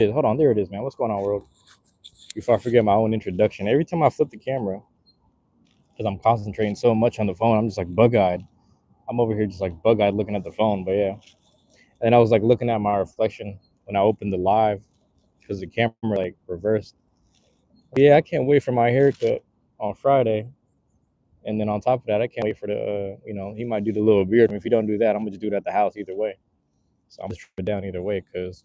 Hold on, there it is, man. What's going on, world? Before I forget my own introduction, every time I flip the camera, because I'm concentrating so much on the phone, I'm just like bug-eyed. I'm over here just like bug-eyed looking at the phone. But yeah, and I was like looking at my reflection when I opened the live because the camera like reversed. But yeah, I can't wait for my haircut on Friday. And then on top of that, I can't wait for he might do the little beard. If he don't do that, I'm gonna just do it at the house either way. So I'm just tripping down either way because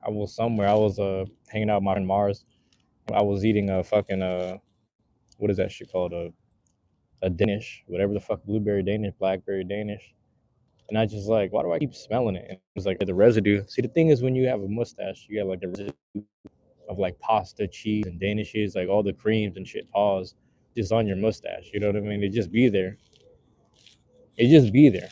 I was hanging out with my friend Mars. I was eating a fucking what is that shit called, a Danish, whatever the fuck, blueberry Danish, blackberry Danish. And I just like, why do I keep smelling it? And it was like the residue. See, the thing is, when you have a mustache, you have like the residue of like pasta, cheese, and danishes, like all the creams and shit, pause, just on your mustache. You know what I mean? It just be there. It just be there.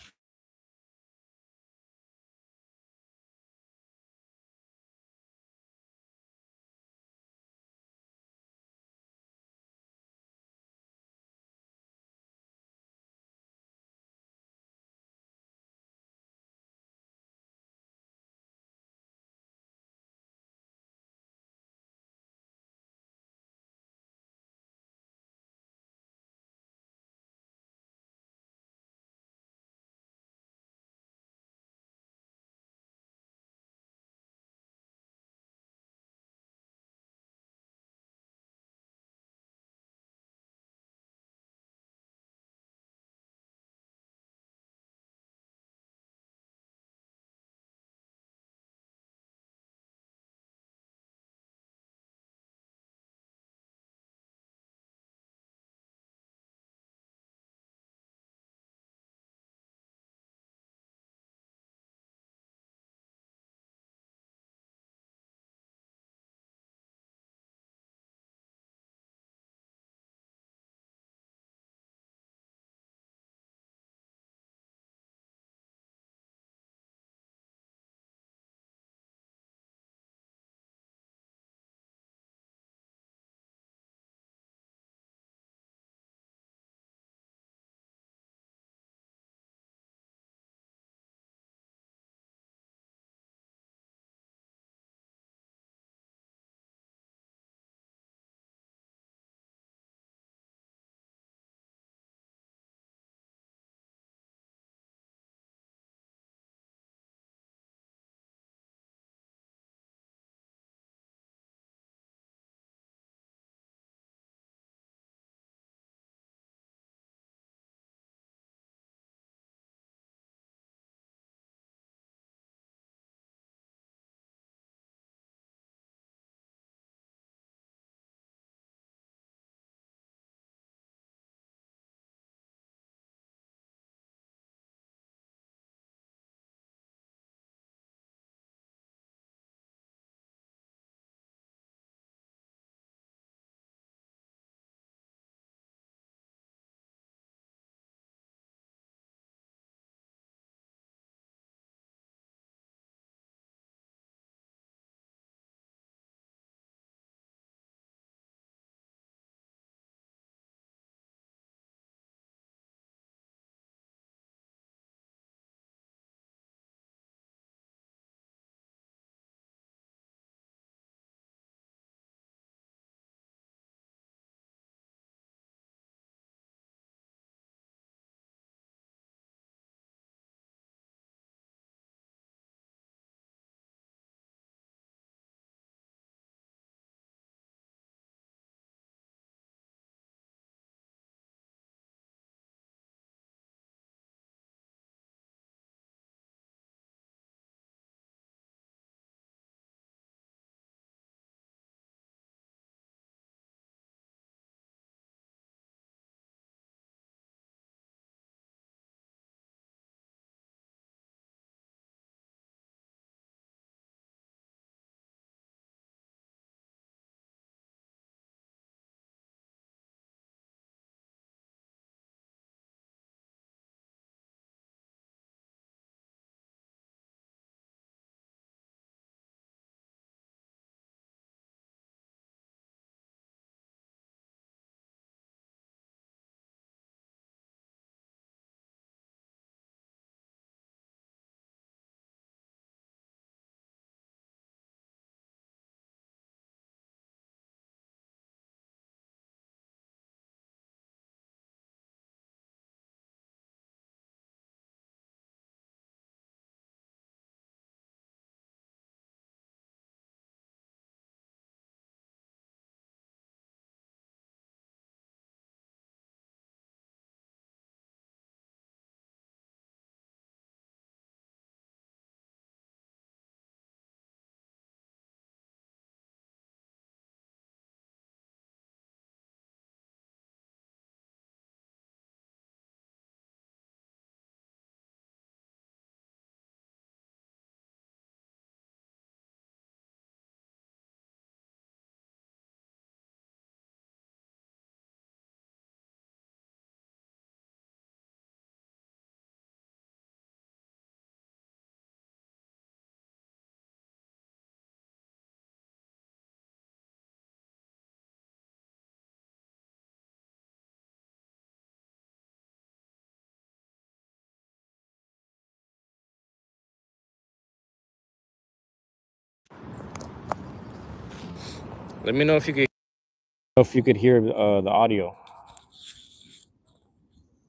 Let me know if you could hear the audio.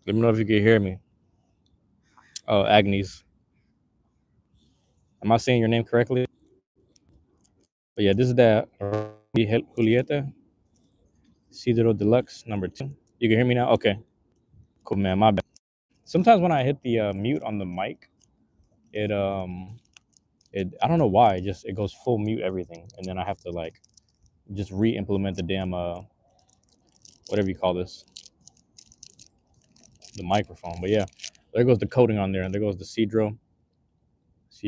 Let me know if you could hear me. Oh, Agnes. Am I saying your name correctly? But yeah, this is that Julieta Cidro Deluxe #2. You can hear me now? Okay. Cool, man. My bad. Sometimes when I hit the mute on the mic, it I don't know why, it goes full mute everything, and then I have to like just re-implement the damn whatever you call this, the microphone. But yeah, there goes the coating on there, and there goes the Cedro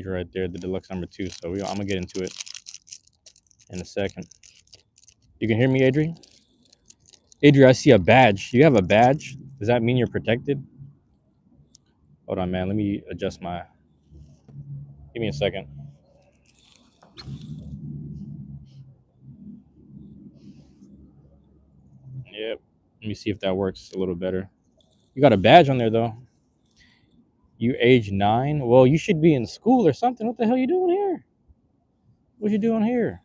right there, the Deluxe #2. So I'm gonna get into it in a second. You can hear me, Adri? Adri, I see a badge. You have a badge? Does that mean you're protected? Hold on, man. Let me adjust my. Give me a second. Yep. Let me see if that works a little better. You got a badge on there though. You age 9? Well, you should be in school or something. What the hell you doing here? What you doing here?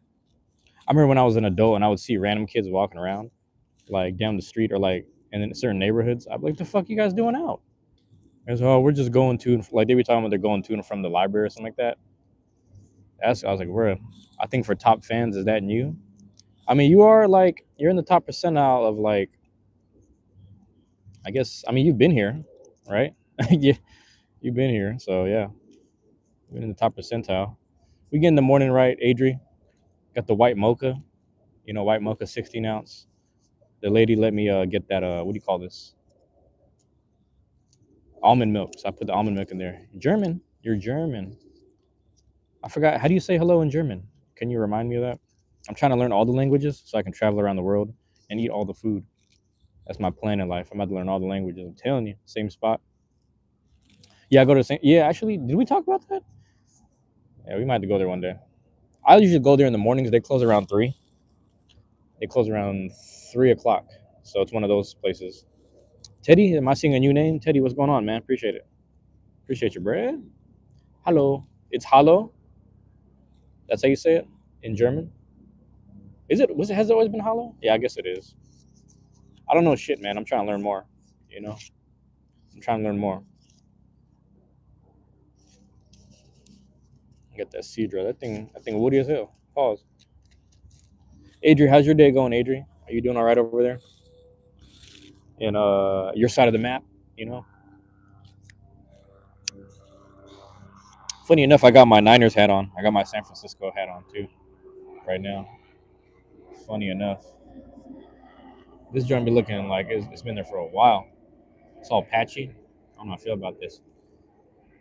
I remember when I was an adult and I would see random kids walking around, like down the street or like in certain neighborhoods. I'd be like, the fuck you guys doing out? And so, oh, we're just going to, like, they be talking about they're going to and from the library or something like that. I was like, bro, I think for top fans, is that you? I mean, you are like, you're in the top percentile of like, I guess, I mean, you've been here, right? Yeah, you've been here. So yeah, you've been in the top percentile. We get in the morning right, Adri. Got the white mocha, white mocha 16 ounce. The lady let me get that, what do you call this? Almond milk. So I put the almond milk in there. German. You're German. I forgot. How do you say hello in German? Can you remind me of that? I'm trying to learn all the languages so I can travel around the world and eat all the food. That's my plan in life. I'm about to learn all the languages. I'm telling you, same spot. Yeah, I go to the same. Yeah, actually, did we talk about that? Yeah, we might have to go there one day. I usually go there in the mornings. They close around 3. They close around 3 o'clock. So it's one of those places. Teddy, am I seeing a new name? Teddy, what's going on, man? Appreciate it. Appreciate your bread. Hello. It's Hallo. That's how you say it in German. Is it? Has it always been Hallo? Yeah, I guess it is. I don't know shit, man. I'm trying to learn more. I'm trying to learn more. Get that Cedra. That thing woody as hell. Pause. Adri, how's your day going, Adri? Are you doing all right over there? In your side of the map, you know? Funny enough, I got my Niners hat on. I got my San Francisco hat on too, right now. Funny enough. This joint be looking like it's been there for a while. It's all patchy. I don't know how I feel about this.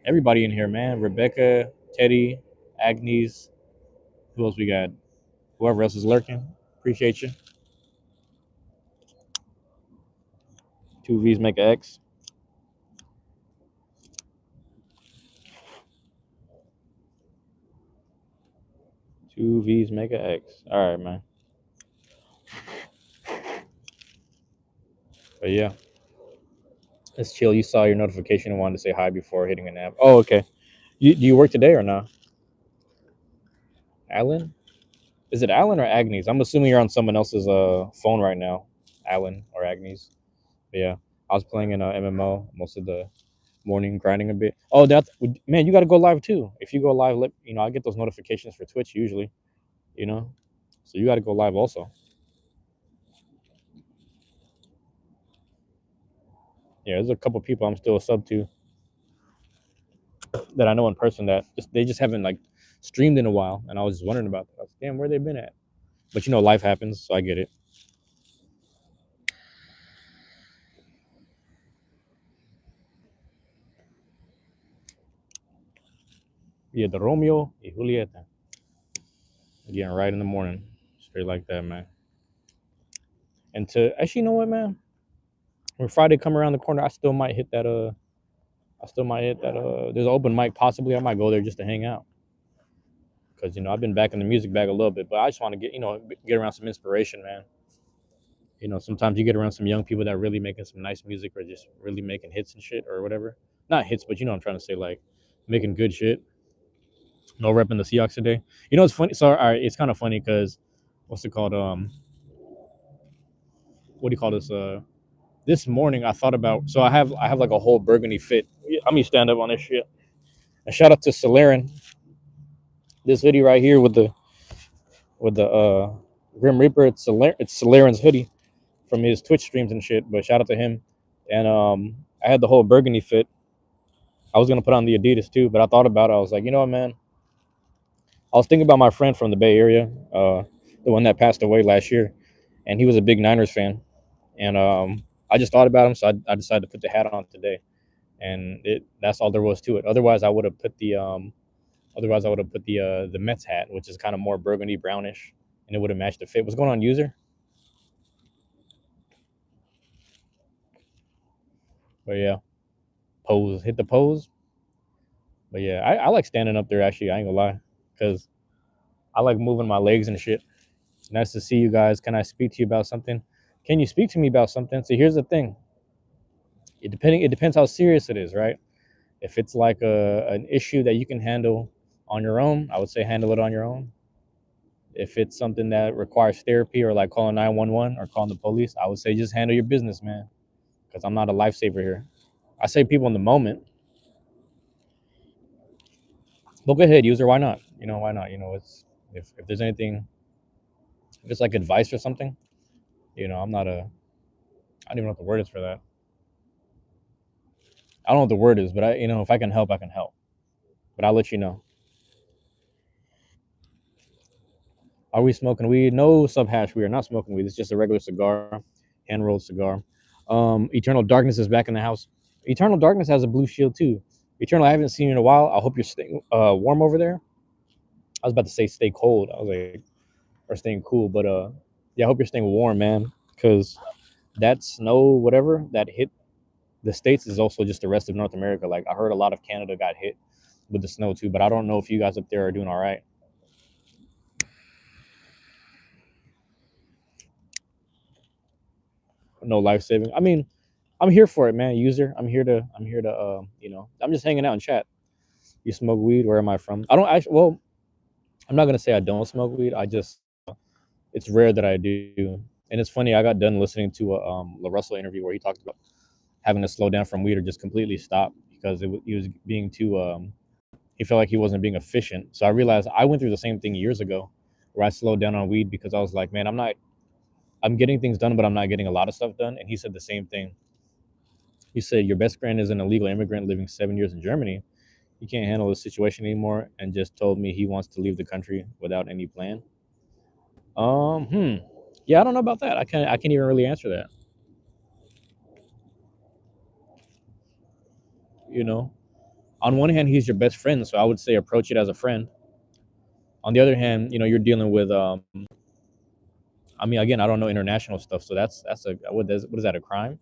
Everybody in here, man. Rebecca, Teddy, Agnes. Who else we got? Whoever else is lurking. Appreciate you. 2V's make a X. Two V's make a X. All right, man. But yeah, let's chill. You saw your notification and wanted to say hi before hitting a nap. Oh, okay. Do you work today or not? Alan? Is it Alan or Agnes? I'm assuming you're on someone else's phone right now. Alan or Agnes. But yeah, I was playing in MMO most of the morning, grinding a bit. Oh, man, you got to go live too. If you go live, I get those notifications for Twitch usually. So you got to go live also. Yeah, there's a couple people I'm still a sub to that I know in person that they just haven't like streamed in a while, and I was just wondering about that. I was, damn, where they been at? But life happens, so I get it. Yeah, the Romeo y Julieta. Getting right in the morning, straight like that, man. And to actually, you know what, man? When Friday come around the corner, I still might hit that. There's an open mic. Possibly, I might go there just to hang out. Because I've been back in the music bag a little bit, but I just want to get around some inspiration, man. Sometimes you get around some young people that are really making some nice music or just really making hits and shit or whatever. Not hits, but what I'm trying to say, like making good shit. No repping the Seahawks today. It's funny. So, all right, it's kind of funny because what's it called? What do you call this? This morning I thought about. So I have like a whole burgundy fit. I'm gonna stand up on this shit. And shout out to Solaren. This hoodie right here with the Grim Reaper. It's Solaren's hoodie from his Twitch streams and shit. But shout out to him. And I had the whole burgundy fit. I was gonna put on the Adidas too, but I thought about it. I was like, you know what, man? I was thinking about my friend from the Bay Area, the one that passed away last year, and he was a big Niners fan. And I just thought about him, so I decided to put the hat on today, and that's all there was to it. Otherwise I would have put the Mets hat, which is kind of more burgundy brownish, and it would have matched the fit. What's going on, user? But yeah, pose, hit the pose. But yeah, I like standing up there. Actually, I ain't gonna lie, because I like moving my legs and shit. Nice to see you guys. Can I speak to you about something? Can you speak to me about something? So here's the thing. It depends how serious it is, right? If it's like an issue that you can handle on your own, I would say handle it on your own. If it's something that requires therapy or like calling 911 or calling the police, I would say just handle your business, man. Because I'm not a lifesaver here. I say people in the moment. But go ahead, user. Why not? Why not? It's if there's anything, if it's like advice or something, I'm not a. I don't even know what the word is for that. I don't know what the word is, but if I can help, I can help. But I'll let you know. Are we smoking weed? No, subhash. We are not smoking weed. It's just a regular cigar, hand rolled cigar. Eternal Darkness is back in the house. Eternal Darkness has a blue shield too. Eternal, I haven't seen you in a while. I hope you're staying warm over there. I was about to say stay cold. I was like, or staying cool, but yeah, I hope you're staying warm, man. Because that snow, whatever that hit the states, is also just the rest of North America. Like I heard a lot of Canada got hit with the snow too, but I don't know if you guys up there are doing all right. No life saving. I mean, I'm here for it, man. User, I'm here to. I'm just hanging out in chat. You smoke weed? Where am I from? I don't actually. Well, I'm not gonna say I don't smoke weed. I just it's rare that I do. And it's funny. I got done listening to a La Russell interview where he talked about having to slow down from weed or just completely stop because he was being too. He felt like he wasn't being efficient. So I realized I went through the same thing years ago, where I slowed down on weed because I was like, man, I'm not. I'm getting things done, but I'm not getting a lot of stuff done. And he said the same thing. He said your best friend is an illegal immigrant living 7 years in Germany. He can't handle the situation anymore, and just told me he wants to leave the country without any plan. Hmm. Yeah, I don't know about that. I can't even really answer that. You know, on one hand, he's your best friend, so I would say approach it as a friend. On the other hand, you're dealing with. I mean, again, I don't know international stuff, so that's a what is that, a crime?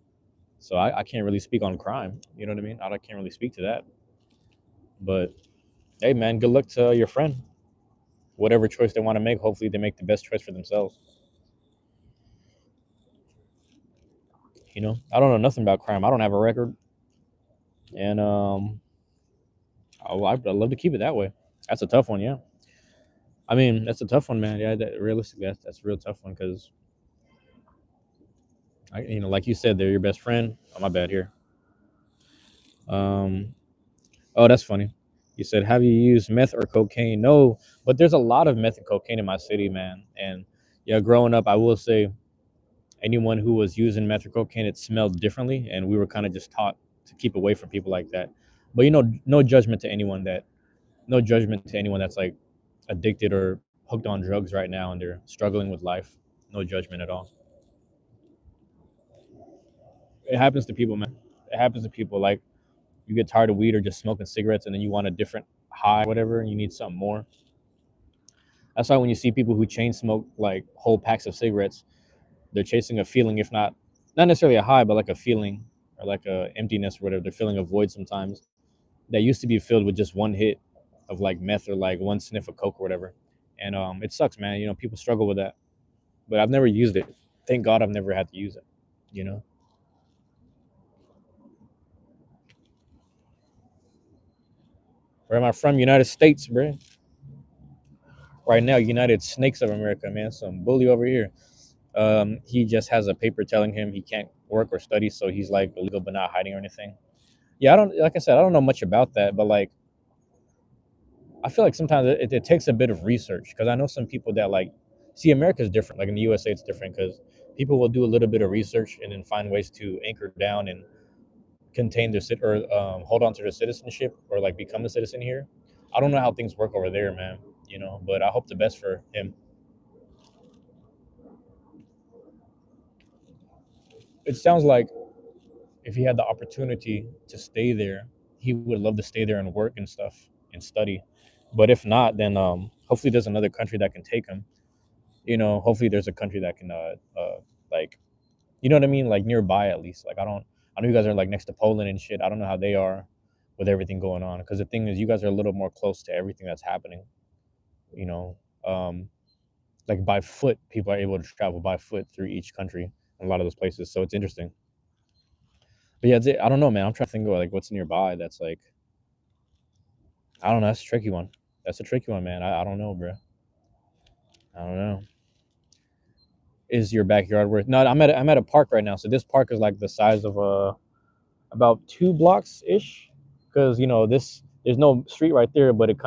So I can't really speak on crime. You know what I mean? I can't really speak to that. But hey, man, good luck to your friend. Whatever choice they want to make, hopefully they make the best choice for themselves. I don't know nothing about crime. I don't have a record, and I'd love to keep it that way. That's a tough one, yeah. I mean, that's a tough one, man. Yeah, realistically, that's a real tough one because, like you said, they're your best friend. Oh, my bad here. Um, oh, that's funny. You said, have you used meth or cocaine? No, but there's a lot of meth and cocaine in my city, man. And yeah, growing up, I will say, anyone who was using meth or cocaine, it smelled differently, and we were kind of just taught to keep away from people like that. But no judgment to anyone no judgment to anyone that's like addicted or hooked on drugs right now and they're struggling with life. No judgment at all. It happens to people, man. It happens to people. Like you get tired of weed or just smoking cigarettes, and then you want a different high, whatever, and you need something more. That's why when you see people who chain smoke like whole packs of cigarettes, they're chasing a feeling, if not necessarily a high, but like a feeling or like a emptiness or whatever. They're feeling a void sometimes that used to be filled with just one hit of like meth or like one sniff of coke or whatever. And it sucks, man. People struggle with that, but I've never used it. Thank God I've never had to use it. You know, where am I from? United States, bro. right now, United Snakes of America, man, some bully over here. He just has a paper telling him he can't work or study, so he's like illegal but not hiding or anything. Yeah, I don't like I said, I don't know much about that, but like I feel like sometimes it takes a bit of research because I know some people that like see America's different. Like in the USA, it's different because people will do a little bit of research and then find ways to anchor down and contain their or hold on to their citizenship or like become a citizen here. I don't know how things work over there, man. You know, but I hope the best for him. It sounds like if he had the opportunity to stay there, he would love to stay there and work and stuff and study. But if not, then hopefully there's another country that can take him. You know, hopefully there's a country that can like you know what I mean, like nearby at least. Like I know you guys are like next to Poland and shit. I don't know how they are with everything going on because the thing is, you guys are a little more close to everything that's happening. You know, like by foot, people are able to travel by foot through each country in a lot of those places. So it's interesting. But yeah, I don't know, man. I'm trying to think of like what's nearby. That's like I don't know. That's a tricky one. That's a tricky one, man. I don't know, bro. I don't know. Is your backyard worth? No, I'm at a park right now. So this park is like the size of about 2 blocks ish, because you know this there's no street right there, but it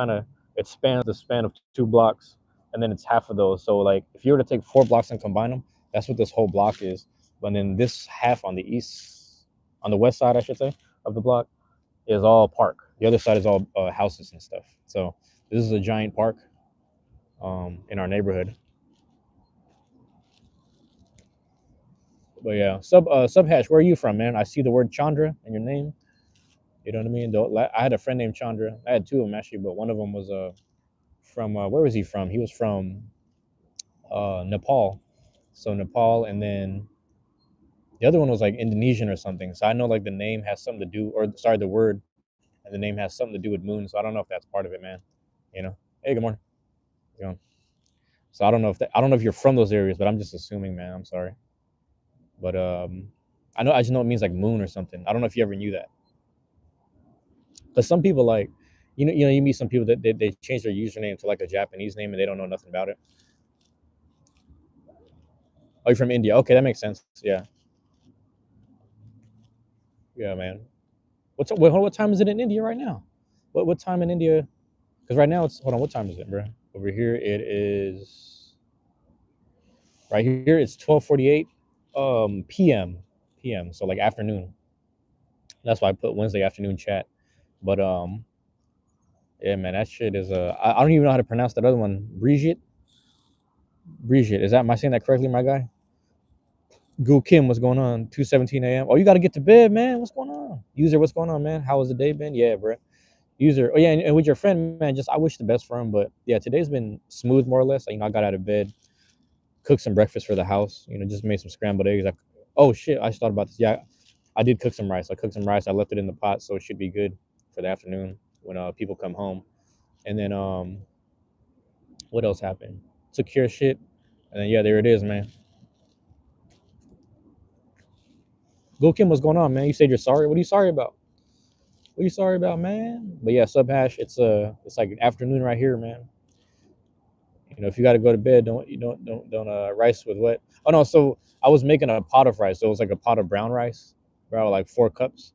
spans the span of 2 blocks, and then it's half of those. So like if you were to take 4 blocks and combine them, that's what this whole block is. But then this half on the west side, I should say, of the block is all park. The other side is all houses and stuff. So this is a giant park in our neighborhood. But yeah, Subhash, where are you from, man? I see the word Chandra in your name. You know what I mean? I had a friend named Chandra. I had two of them actually, but one of them was from where was he from? He was from Nepal. So Nepal, and then the other one was like Indonesian or something. So I know like the name has something to do, or sorry, the word and the name has something to do with moon. So I don't know if that's part of it, man. You know? Hey, good morning. You know? So I don't know if you're from those areas, but I'm just assuming, man. I'm sorry, but I just know it means like moon or something. I don't know if you ever knew that. But some people like, you meet some people that they change their username to like a Japanese name and they don't know nothing about it. Oh, you're from India? Okay, that makes sense. Yeah, yeah, man. What time is it in India right now? What time in India? Because right now it's hold on. What time is it, bro? Over here it is right here. It's 12:48 p.m. p.m. So like afternoon. That's why I put Wednesday afternoon chat. But yeah, man, that shit is I don't even know how to pronounce that other one. Brigitte. Brigitte. Is that am I saying that correctly, my guy? Goo Kim, what's going on? 2:17 a.m. Oh, you got to get to bed, man. What's going on? User, what's going on, man? How was the day been? Yeah, bro. User, oh yeah, and with your friend, man, just I wish the best for him. But yeah, today's been smooth, more or less. You know, I got out of bed, cooked some breakfast for the house. You know, just made some scrambled eggs. Oh shit, I just thought about this. Yeah, I did cook some rice. I cooked some rice. I left it in the pot, so it should be good for the afternoon when people come home. And then what else happened? Took care of shit, and then yeah, there it is, man. Go Kim, what's going on, man? You said you're sorry. What are you sorry about? What are you sorry about, man? But yeah, Subhash, it's like an afternoon right here, man. You know, if you got to go to bed, don't rice with what? Oh no, so I was making a pot of rice. So it was like a pot of brown rice, about like 4 cups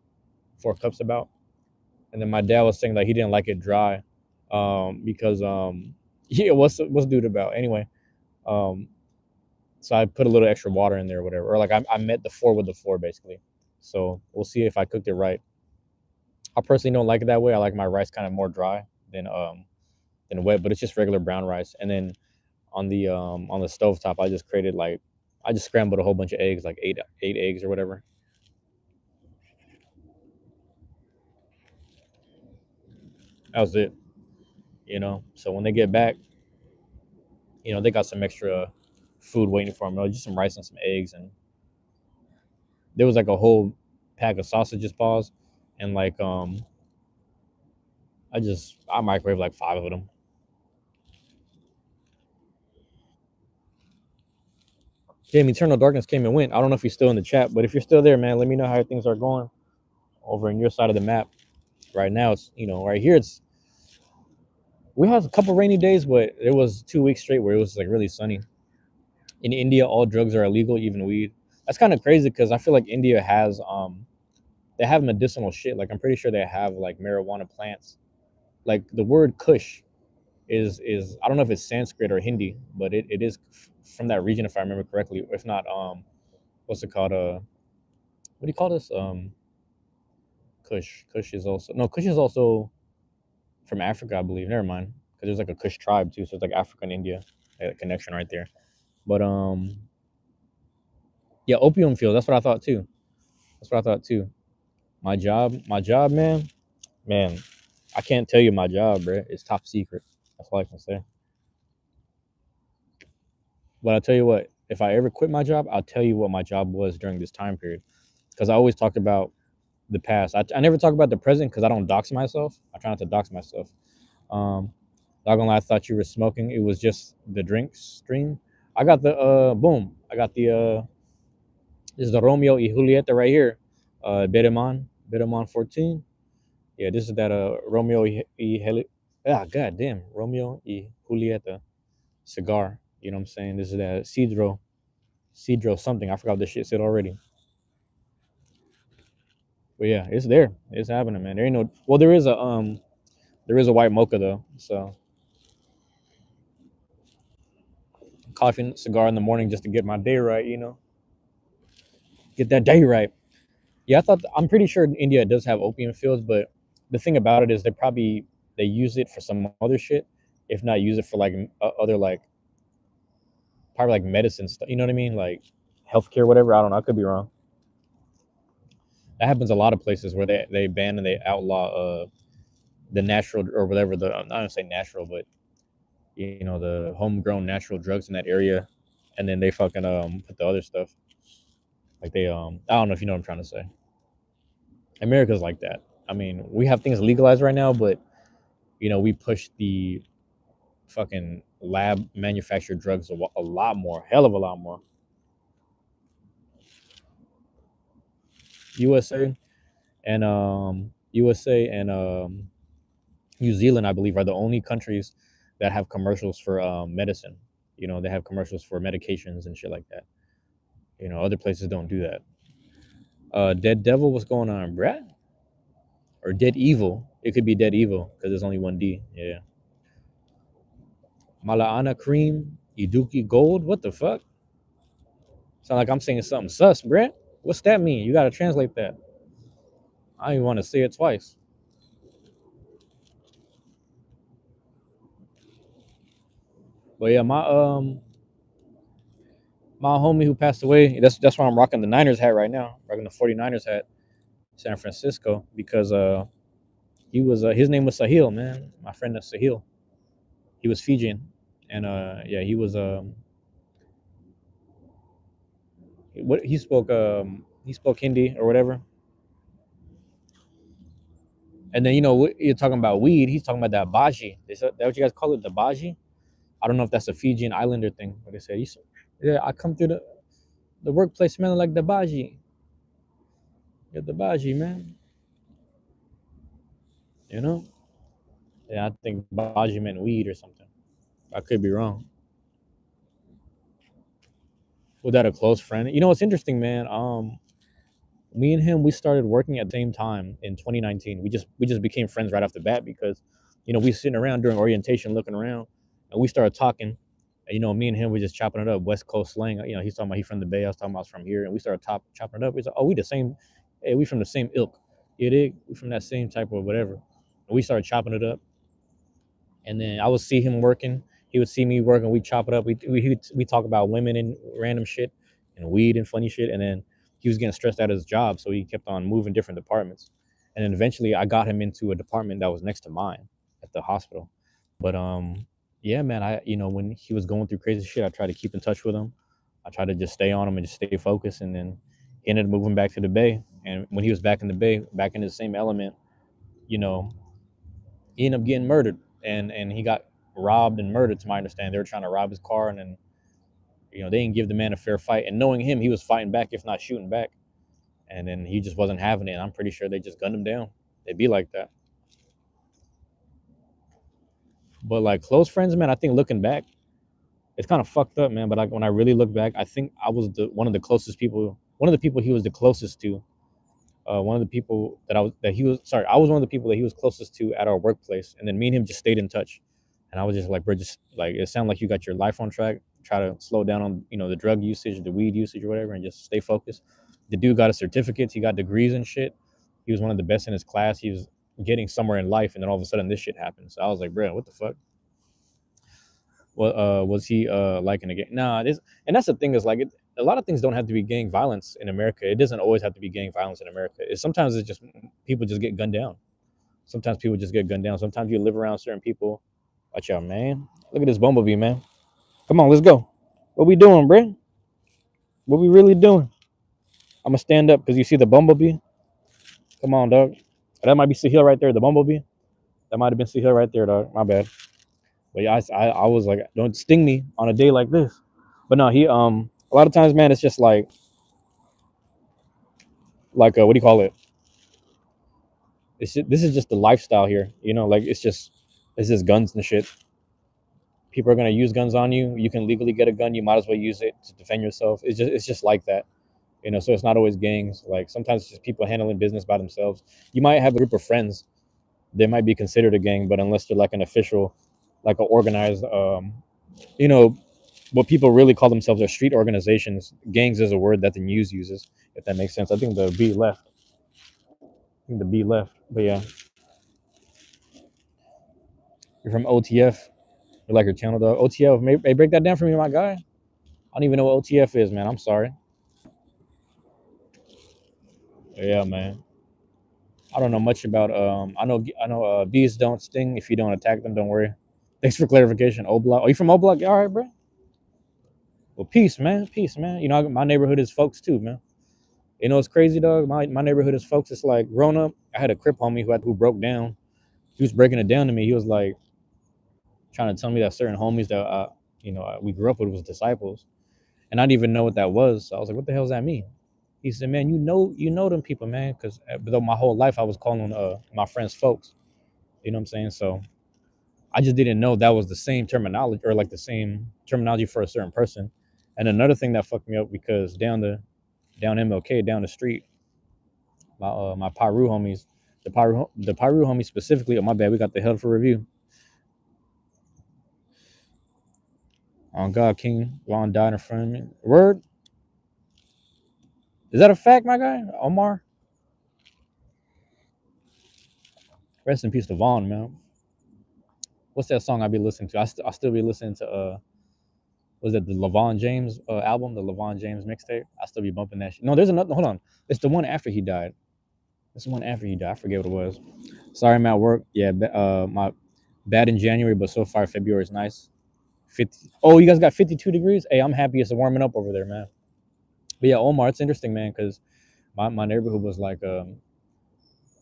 about. And then my dad was saying that he didn't like it dry, because yeah, what's dude about anyway? Um, so I put a little extra water in there, or whatever, or like I met the four with the four basically. So we'll see if I cooked it right. I personally don't like it that way. I like my rice kind of more dry than wet, but it's just regular brown rice. And then on the stove top, I just scrambled a whole bunch of eggs, like eight eggs or whatever. That was it, you know. So when they get back, you know, they got some extra food waiting for them. Just some rice and some eggs, and there was like a whole pack of sausages, paws, and like I microwaved like 5 of them. Jamie, Eternal Darkness came and went. I don't know if you're still in the chat, but if you're still there, man, let me know how things are going over in your side of the map. Right now, it's right here. We had a couple rainy days, but it was 2 weeks straight where it was like really sunny. In India, all drugs are illegal, even weed. That's kind of crazy because I feel like India has they have medicinal shit. Like I'm pretty sure they have like marijuana plants. Like the word Kush is I don't know if it's Sanskrit or Hindi, but it is from that region if I remember correctly. If not, what's it called? What do you call this? Kush. Kush is also no. Kush is also from Africa, I believe. Never mind, because there's like a Kush tribe too, so it's like Africa and India, a connection right there. But yeah, opium fields. That's what I thought too. That's what I thought too. My job, man. I can't tell you my job, bro. It's top secret. That's all I can say. But I'll tell you what, if I ever quit my job, I'll tell you what my job was during this time period. Because I always talked about the past. I never talk about the present because I don't dox myself. I try not to dox myself. Um, not gonna lie, I thought you were smoking. It was just the drink stream. I got the boom. I got the this is the Romeo y Julieta right here. Bereman 14. Yeah, this is that Romeo god damn, Romeo y Julieta cigar. You know what I'm saying? This is that Cedro something. I forgot what this shit said already. But yeah, it's there. It's happening, man. There ain't no well there is a white mocha though. So coffee and cigar in the morning just to get my day right, you know. Get that day right. Yeah, I'm pretty sure India does have opium fields, but the thing about it is they use it for some other shit, if not use it for like other like probably like medicine stuff. You know what I mean? Like healthcare, whatever. I don't know. I could be wrong. That happens a lot of places where they ban and they outlaw the natural or whatever the I'm not gonna say natural, but you know the homegrown natural drugs in that area, and then they fucking put the other stuff like they I don't know if you know what I'm trying to say. America's like that. I mean, we have things legalized right now, but you know we push the fucking lab manufactured drugs a lot more, hell of a lot more. USA USA and New Zealand, I believe, are the only countries that have commercials for medicine. You know, they have commercials for medications and shit like that. You know, other places don't do that. Dead Devil, what's going on, Brad? Or Dead Evil? It could be Dead Evil because there's only one D. Yeah. Malaana Cream, Iduki Gold. What the fuck? Sound like I'm saying something sus, Brad. What's that mean? You gotta translate that. I don't even want to say it twice. But yeah, my homie who passed away. That's why I'm rocking the Niners hat right now. Rocking the 49ers hat, San Francisco, because he was his name was Sahil, man. My friend is Sahil. He was Fijian, and yeah, he spoke Hindi or whatever. And then you know you're talking about weed. He's talking about that baji. Is that what you guys call it, the baji? I don't know if that's a Fijian Islander thing, but they say, yeah, I come through the workplace smelling like the baji. Get the baji, man. You know? Yeah, I think baji meant weed or something. I could be wrong. Was that a close friend? You know what's interesting, man? Me and him, we started working at the same time in 2019. We just became friends right off the bat because, you know, we sitting around during orientation looking around, and we started talking. And, you know, me and him were just chopping it up, West Coast slang. You know, he's talking about he's from the Bay. I was talking about I was from here, and we started chopping it up. We said, oh, we the same. Hey, we from the same ilk. You dig? We from that same type of whatever. And we started chopping it up, and then I would see him working. He would see me working. We chop it up. We talk about women and random shit, and weed and funny shit. And then he was getting stressed out of his job, so he kept on moving different departments. And then eventually, I got him into a department that was next to mine at the hospital. But yeah, man, I you know when he was going through crazy shit, I tried to keep in touch with him. I tried to just stay on him and just stay focused. And then he ended up moving back to the Bay. And when he was back in the Bay, back in the same element, you know, he ended up getting murdered, and he got robbed and murdered. To my understanding, they were trying to rob his car, and then you know they didn't give the man a fair fight. And knowing him, he was fighting back, if not shooting back. And then he just wasn't having it. And I'm pretty sure they just gunned him down. They'd be like that. But like close friends, man, I think looking back, it's kind of fucked up, man. But like when I really look back, I think I was the one of the closest people, one of the people he was the closest to. One of the people that he was sorry, I was one of the people that he was closest to at our workplace, and then me and him just stayed in touch. And I was just like, bro, just like it sounded like you got your life on track. Try to slow down on the drug usage, the weed usage, or whatever, and just stay focused. The dude got a certificate, he got degrees and shit. He was one of the best in his class. He was getting somewhere in life, and then all of a sudden this shit happened. So I was like, bro, what the fuck? What was he liking the game? Nah, this and that's the thing is like a lot of things don't have to be gang violence in America. It doesn't always have to be gang violence in America. Sometimes it's just people just get gunned down. Sometimes people just get gunned down. Sometimes you live around certain people. Watch out, man. Look at this bumblebee, man. Come on, let's go. What we doing, bro? What we really doing? I'm gonna stand up because you see the bumblebee. Come on, dog. That might be Sahil right there. The bumblebee. That might have been Sahil right there, dog. My bad. But yeah, I was like, don't sting me on a day like this. But no, he a lot of times, man, it's just like what do you call it? This is just the lifestyle here, like it's just guns and shit. People are gonna use guns on you. You can legally get a gun. You might as well use it to defend yourself. It's just like that, So it's not always gangs. Like sometimes it's just people handling business by themselves. You might have a group of friends. They might be considered a gang, but unless they're like an official, like an organized, you know, what people really call themselves are street organizations. Gangs is a word that the news uses, if that makes sense. I think the B left. I think the B left. But yeah, you're from OTF. You like your channel, though. OTF, hey, break that down for me, my guy. I don't even know what OTF is, man. I'm sorry. Yeah, man. I don't know much about. I know. Bees don't sting if you don't attack them. Don't worry. Thanks for clarification. O Block. Are you from O Block? All right, bro. Well, peace, man. Peace, man. My neighborhood is folks too, man. It's crazy, dog. My neighborhood is folks. It's like grown up. I had a Crip homie who broke down. He was breaking it down to me. He was like trying to tell me that certain homies that we grew up with was disciples, and I didn't even know what that was. So I was like, "What the hell does that mean?" He said, "Man, you know them people, man, because though my whole life I was calling my friends folks. You know what I'm saying? So I just didn't know that was the same terminology or like the same terminology for a certain person. And another thing that fucked me up because down MLK down the street, my Pyru homies, the Pyru homies specifically. Oh my bad, we got the hell for review. On God, King Juan died in front of me. Word, is that a fact, my guy? Omar, rest in peace to Vaughn, man. What's that song I be listening to? I still be listening to was it the LeVon James album, the LeVon James mixtape? I still be bumping that shit. No, there's another. Hold on, it's the one after he died. It's the one after he died. I forget what it was. Sorry, I'm at work. Yeah, my bad in January, but so far February is nice. 50. Oh, you guys got 52 degrees. Hey, I'm happy it's warming up over there, man. But yeah, Omar, it's interesting, man, because my neighborhood was like,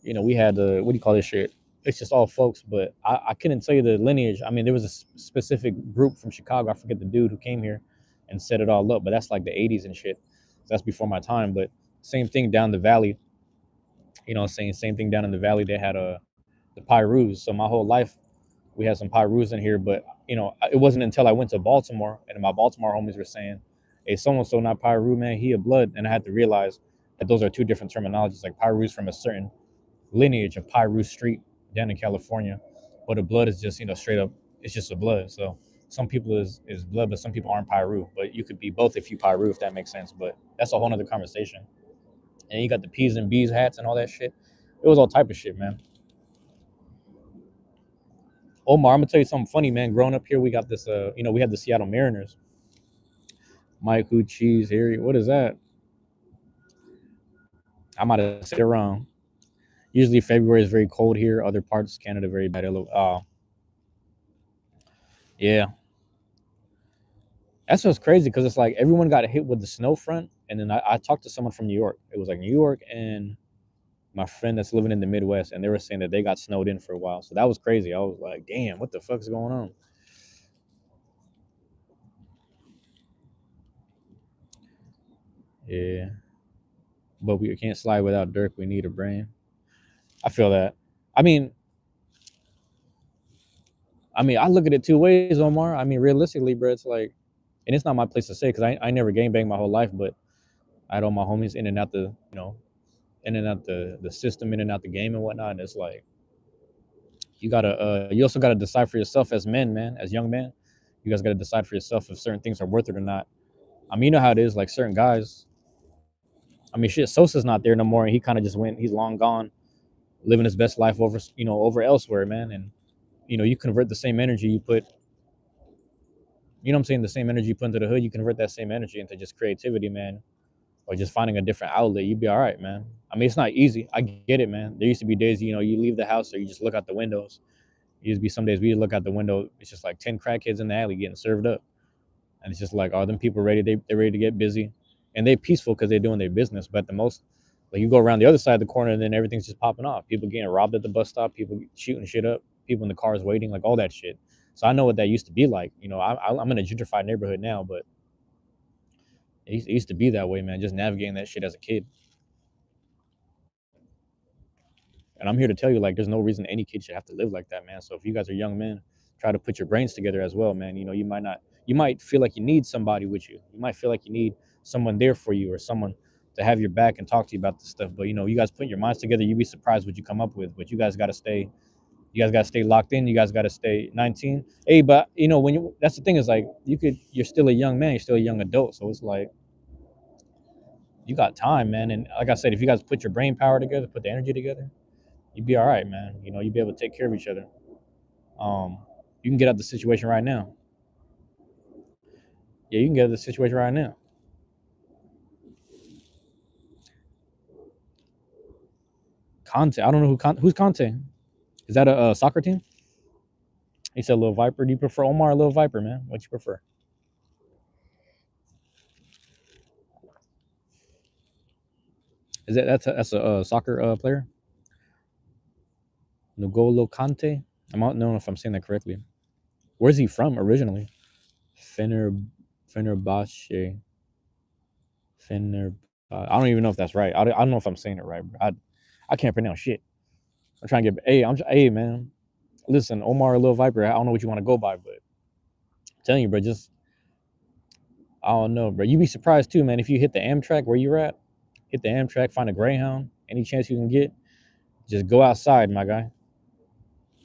we had what do you call this shit? It's just all folks, but I couldn't tell you the lineage. I mean, there was a specific group from Chicago. I forget the dude who came here and set it all up, but that's like the 80s and shit. So that's before my time. But same thing down the valley. Same thing down in the valley. They had the Pyrus. So my whole life we had some Pyrus in here, but it wasn't until I went to Baltimore and my Baltimore homies were saying, "Hey, so and so not Pyru, man. He a blood," and I had to realize that those are two different terminologies. Like Pyrus from a certain lineage of Pyru Street down in California, but a blood is just straight up. It's just a blood. So some people is blood, but some people aren't Pyru. But you could be both if you Pyru, if that makes sense. But that's a whole nother conversation. And you got the P's and B's hats and all that shit. It was all type of shit, man. Omar, I'm gonna tell you something funny, man. Growing up here, we got this. We had the Seattle Mariners. Mike Who Cheese here. What is that? I might have said it wrong. Usually February is very cold here. Other parts of Canada very bad. Yeah, that's what's crazy because it's like everyone got hit with the snow front, and then I talked to someone from New York. It was like New York and my friend that's living in the Midwest, and they were saying that they got snowed in for a while. So that was crazy. I was like, damn, what the fuck is going on? Yeah, but we can't slide without Dirk. We need a brain. I feel that. I mean, I mean, I look at it two ways, Omar. I mean, realistically, bro, it's like, and it's not my place to say because I never gang banged my whole life, but I had all my homies in and out the, in and out the system, in and out the game and whatnot. And it's like, you also gotta decide for yourself as men, man, as young men. You guys gotta decide for yourself if certain things are worth it or not. I mean, you know how it is, like certain guys. I mean, shit, Sosa's not there no more, and he kind of just went. He's long gone, living his best life over, over elsewhere, man. And you convert the same energy you put, what I'm saying, the same energy you put into the hood, you convert that same energy into just creativity, man, or just finding a different outlet. You'd be all right, man. I mean, it's not easy. I get it, man. There used to be days, you leave the house or you just look out the windows. It used to be some days we look out the window, it's just like 10 crackheads in the alley getting served up. And it's just like, are them people ready? They're ready to get busy. And they're peaceful because they're doing their business. But the most, like, you go around the other side of the corner and then everything's just popping off. People getting robbed at the bus stop, people shooting shit up, people in the cars waiting, like all that shit. So I know what that used to be like. I'm in a gentrified neighborhood now, but it used to be that way, man, just navigating that shit as a kid. And I'm here to tell you, like, there's no reason any kid should have to live like that, man. So if you guys are young men, try to put your brains together as well, man. You might feel like you need somebody with you. You might feel like you need someone there for you or someone to have your back and talk to you about this stuff. But you guys put your minds together, you'd be surprised what you come up with. But you guys gotta stay locked in. You guys gotta stay 19. Hey, but that's the thing is like you're still a young man, you're still a young adult. So it's like you got time, man. And like I said, if you guys put your brain power together, put the energy together, you'd be all right, man. You'd be able to take care of each other. Um, you can get out of the situation right now. Yeah, you can get out of the situation right now. Conte, I don't know who's Conte. Is that a soccer team? He said, "Little Viper." Do you prefer Omar or Little Viper, man? What you prefer? Is that's a soccer player? N'Golo Kante. I don't know if I'm saying that correctly. Where's he from originally? Fener, Fenerbahce. Fener. I don't even know if that's right. I don't know if I'm saying it right. I can't pronounce shit. I'm trying to get. Hey, man. Listen, Omar or Lil Viper. I don't know what you want to go by, but I'm telling you, bro. Just I don't know, bro. You be surprised too, man. If you hit the Amtrak where you're at, hit the Amtrak, find a Greyhound, any chance you can get, just go outside, my guy.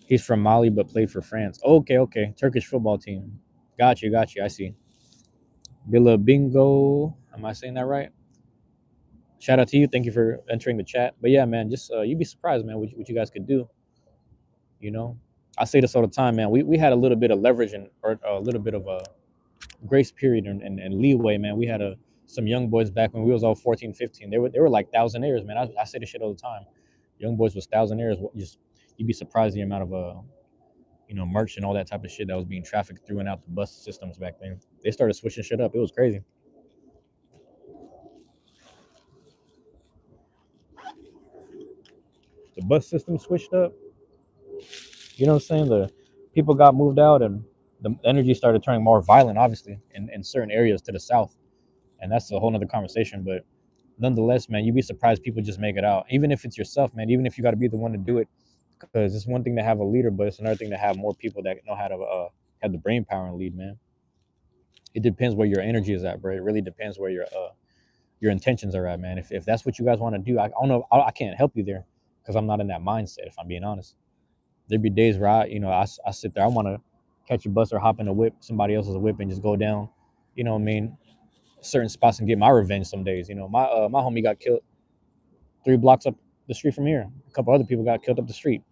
He's from Mali but played for France. Okay, okay. Turkish football team. Got you. I see. Billa Bingo. Am I saying that right? Shout out to you. Thank you for entering the chat. But yeah, man, just you'd be surprised, man, what you guys could do. You know, I say this all the time, man. We had a little bit of leverage or a little bit of a grace period and leeway, man. We had some young boys back when we was all 14, 15. They were like thousandaires, man. I say this shit all the time. Young boys was thousandaires. Just you'd be surprised the amount of merch and all that type of shit that was being trafficked through and out the bus systems back then. They started switching shit up. It was crazy. The bus system switched up. You know what I'm saying? The people got moved out and the energy started turning more violent, obviously, in certain areas to the south. And that's a whole nother conversation. But nonetheless, man, you'd be surprised people just make it out. Even if it's yourself, man, even if you got to be the one to do it, because it's one thing to have a leader, but it's another thing to have more people that know how to have the brain power and lead, man. It depends where your energy is at, bro. It really depends where your intentions are at, man. If that's what you guys want to do, I don't know. I can't help you there because I'm not in that mindset. If I'm being honest, there'd be days where I sit there. I want to catch a bus or hop in a whip, somebody else's whip, and just go down. You know what I mean? Certain spots and get my revenge some days. My homie got killed 3 blocks up the street from here. A couple other people got killed up the street.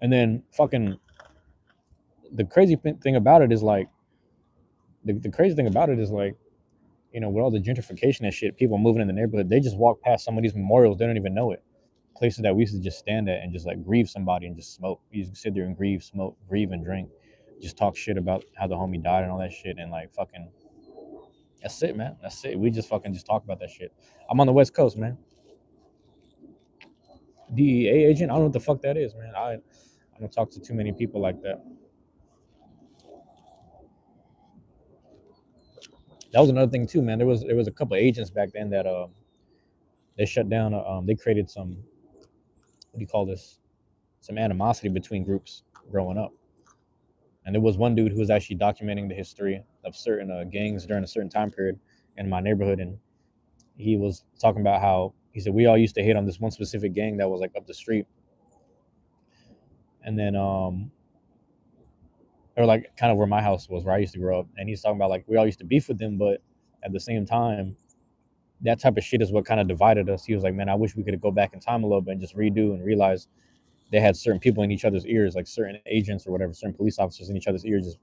And then fucking the crazy thing about it is like the crazy thing about it is like with all the gentrification and shit, people moving in the neighborhood, they just walk past some of these memorials, they don't even know it. Places that we used to just stand at and just like grieve somebody and just smoke. You just sit there and grieve, smoke, grieve and drink, just talk shit about how the homie died and all that shit and like fucking. That's it, man. That's it. We just fucking just talk about that shit. I'm on the West Coast, man. DEA agent. I don't know what the fuck that is, man. I don't talk to too many people like that. That was another thing too, man. There was a couple of agents back then that They shut down. They created some, what do you call this? Some animosity between groups growing up. And there was one dude who was actually documenting the history of certain gangs during a certain time period in my neighborhood, and he was talking about how he said we all used to hate on this one specific gang that was like up the street, and then or like kind of where my house was, where I used to grow up, and he's talking about like we all used to beef with them, but at the same time, that type of shit is what kind of divided us. He was like, man, I wish we could go back in time a little bit and just redo and realize they had certain people in each other's ears, like certain agents or whatever, certain police officers in each other's ears, just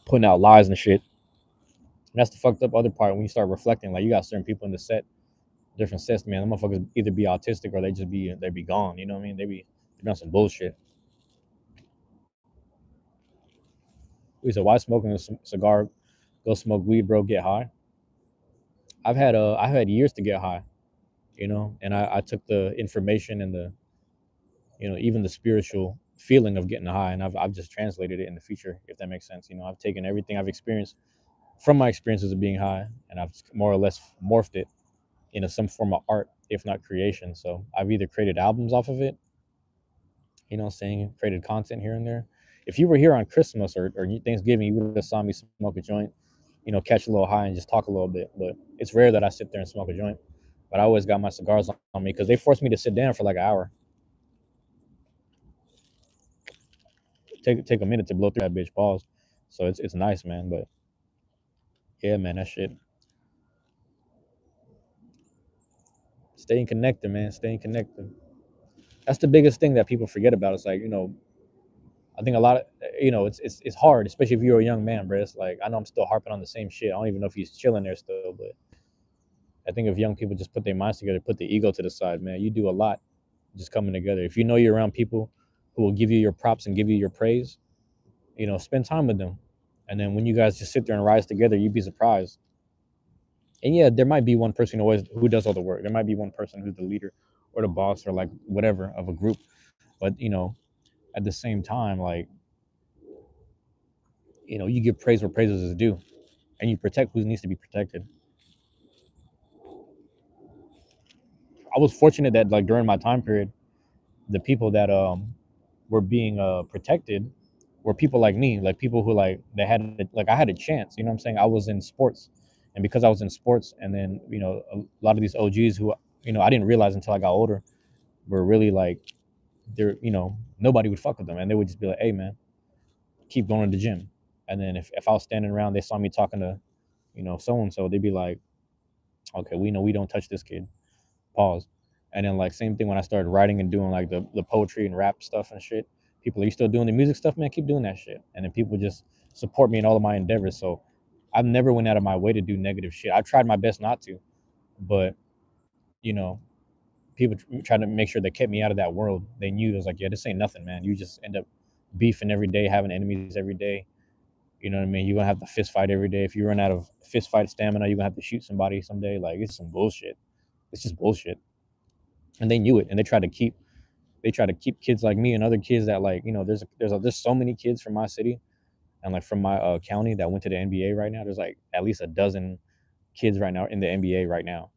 putting out lies and shit. And that's the fucked up other part when you start reflecting. Like you got certain people in the set, different sets, man. The motherfuckers either be autistic or they be gone. You know what I mean? They be on some bullshit. We said, why smoking a cigar? Go smoke weed, bro. Get high. I've had years to get high, you know, and I took the information and the, you know, even the spiritual feeling of getting high, and I've just translated it in the future, if that makes sense. You know, I've taken everything I've experienced from my experiences of being high, and I've more or less morphed it into some form of art, if not creation. So I've either created albums off of it, you know, saying created content here and there. If you were here on Christmas or Thanksgiving, you would have saw me smoke a joint, you know, catch a little high and just talk a little bit. But it's rare that I sit there and smoke a joint. But I always got my cigars on me because they forced me to sit down for like an hour. Take a minute to blow through that bitch. Pause. So it's nice, man. But yeah, man, that shit. Staying connected, man. Staying connected. That's the biggest thing that people forget about. It's like, you know, I think a lot of, you know, it's hard, especially if you're a young man, bro. It's like I know I'm still harping on the same shit. I don't even know if he's chilling there still, but I think if young people just put their minds together, put the ego to the side, man, you do a lot just coming together. If you know you're around people who will give you your props and give you your praise, you know, spend time with them. And then when you guys just sit there and rise together, you'd be surprised. And yeah, there might be one person who does all the work. There might be one person who's the leader or the boss or like whatever of a group. But you know, at the same time, like, you know, you give praise where praises is due, and you protect who needs to be protected. I was fortunate that like during my time period, the people that were being protected were people like me, like people who like they had like I had a chance. You know what I'm saying? I was in sports, and because I was in sports, and then you know a lot of these OGs who you know I didn't realize until I got older were really like they're you know nobody would fuck with them, and they would just be like, hey man, keep going to the gym. And then if I was standing around, they saw me talking to you know so and so, they'd be like, okay, we know we don't touch this kid. Pause. And then like same thing when I started writing and doing like the poetry and rap stuff and shit. People, are you still doing the music stuff, man? Keep doing that shit. And then people just support me in all of my endeavors. So I've never went out of my way to do negative shit. I tried my best not to, but you know, people try to make sure they kept me out of that world. They knew it was like, yeah, this ain't nothing, man. You just end up beefing every day, having enemies every day. You know what I mean? You're gonna have to fist fight every day. If you run out of fist fight stamina, you're gonna have to shoot somebody someday. Like it's some bullshit. It's just bullshit. And they knew it, and they try to keep kids like me and other kids that like you know there's so many kids from my city and like from my county that went to the NBA right now. There's like at least a dozen kids right now in the NBA right now.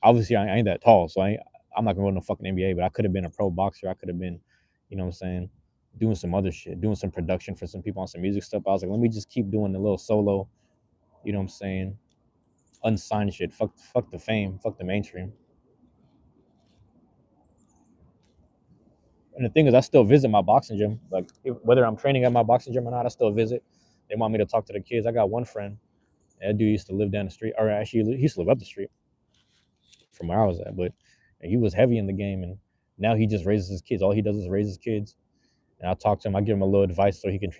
Obviously, I ain't that tall, so I'm not gonna go to no fucking NBA. But I could have been a pro boxer. I could have been, you know what I'm saying, doing some other shit, doing some production for some people on some music stuff. I was like, let me just keep doing the little solo, you know what I'm saying, unsigned shit. Fuck the fame, fuck the mainstream. And the thing is, I still visit my boxing gym. Like whether I'm training at my boxing gym or not, I still visit. They want me to talk to the kids. I got one friend. That dude used to live down the street, or actually, he used to live up the street from where I was at. But he was heavy in the game, and now he just raises his kids. All he does is raise his kids. And I talk to him. I give him a little advice so he can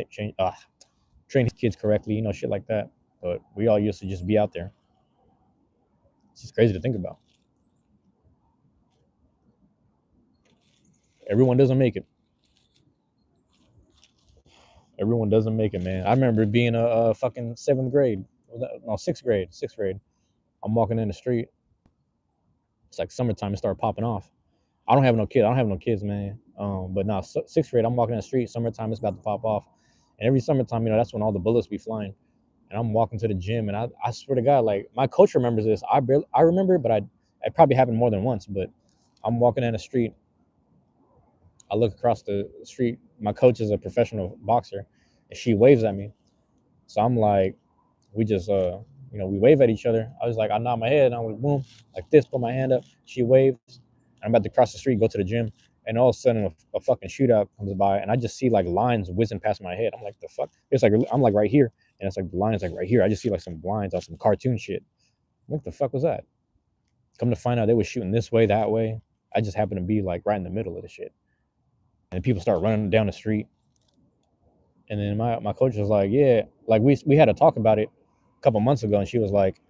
train his kids correctly. You know, shit like that. But we all used to just be out there. It's just crazy to think about. Everyone doesn't make it. Everyone doesn't make it, man. I remember being a fucking seventh grade. No, sixth grade. Sixth grade. I'm walking in the street. It's like summertime. It started popping off. I don't have no kids. I don't have no kids, man. But now sixth grade, I'm walking in the street. Summertime, it's about to pop off, and every summertime, you know, that's when all the bullets be flying. And I'm walking to the gym, and I swear to God, like my coach remembers this. I remember it, but it probably happened more than once, but I'm walking down the street. I look across the street. My coach is a professional boxer, and she waves at me. So I'm like, we just we wave at each other. I was like, I nod my head, and I went boom, like this, put my hand up. She waves. I'm about to cross the street, go to the gym, and all of a sudden a fucking shootout comes by, and I just see like lines whizzing past my head. I'm like, the fuck? It's like I'm like right here, and it's like the line is like right here. I just see like some blinds on some cartoon shit. What the fuck was that? Come to find out, they were shooting this way, that way. I just happened to be like right in the middle of the shit, and people start running down the street. And then my coach was like, yeah, like we had a talk about it a couple months ago, and she was like,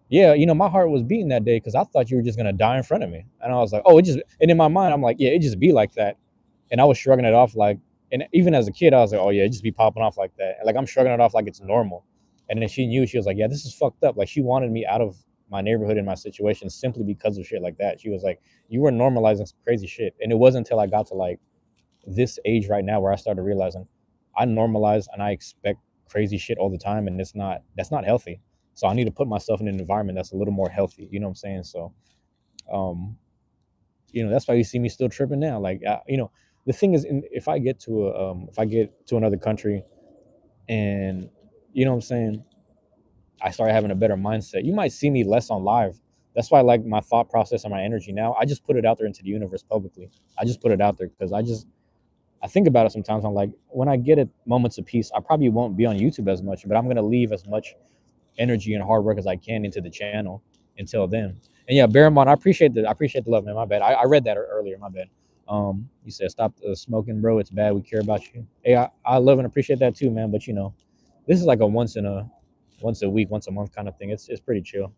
yeah, my heart was beating that day because I thought you were just gonna die in front of me. And I was like, oh, it just, and in my mind, I'm like, yeah, it just be like that. And I was shrugging it off like, and even as a kid, I was like, oh yeah, it just be popping off like that. And like I'm shrugging it off like it's normal. And then she knew, she was like, yeah, this is fucked up. Like she wanted me out of my neighborhood and my situation simply because of shit like that. She was like, you were normalizing some crazy shit. And it wasn't until I got to like this age right now where I started realizing I normalize and I expect crazy shit all the time, and that's not healthy. So I need to put myself in an environment that's a little more healthy. You know what I'm saying? So, um, that's why you see me still tripping now. Like, the thing is, if I get to another country, and you know what I'm saying, I start having a better mindset. You might see me less on live. That's why, like, my thought process and my energy now, I just put it out there into the universe publicly. I just put it out there because I think about it sometimes. I'm like, when I get at moments of peace, I probably won't be on YouTube as much, but I'm gonna leave as much energy and hard work as I can into the channel until then. And yeah, Baramon, I appreciate the love, man. My bad. I read that earlier. My bad. You said stop smoking, bro. It's bad. We care about you. Hey, I love and appreciate that too, man. But this is like a once a week, once a month kind of thing. It's pretty chill.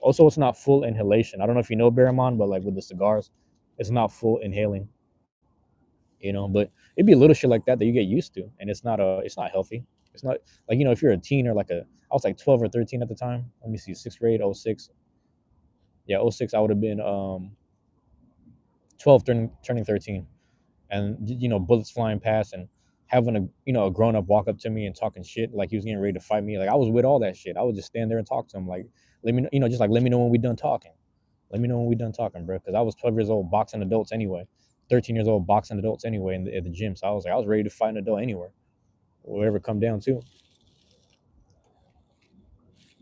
Also, it's not full inhalation. I don't know if you know Baramon, but like with the cigars, it's not full inhaling. But it'd be a little shit like that you get used to, and it's not healthy. It's not like, if you're a teen or like I was like 12 or 13 at the time. Let me see, sixth grade, 06. Yeah, 06, I would have been 12 turning 13. And bullets flying past, and having a grown up walk up to me and talking shit like he was getting ready to fight me. Like I was with all that shit. I would just stand there and talk to him like, let me just like, let me know when we done talking. Let me know when we done talking, bro. Because I was 12 years old boxing adults anyway. 13 years old boxing adults anyway at the gym. So I was ready to fight an adult anywhere, whatever it come down to.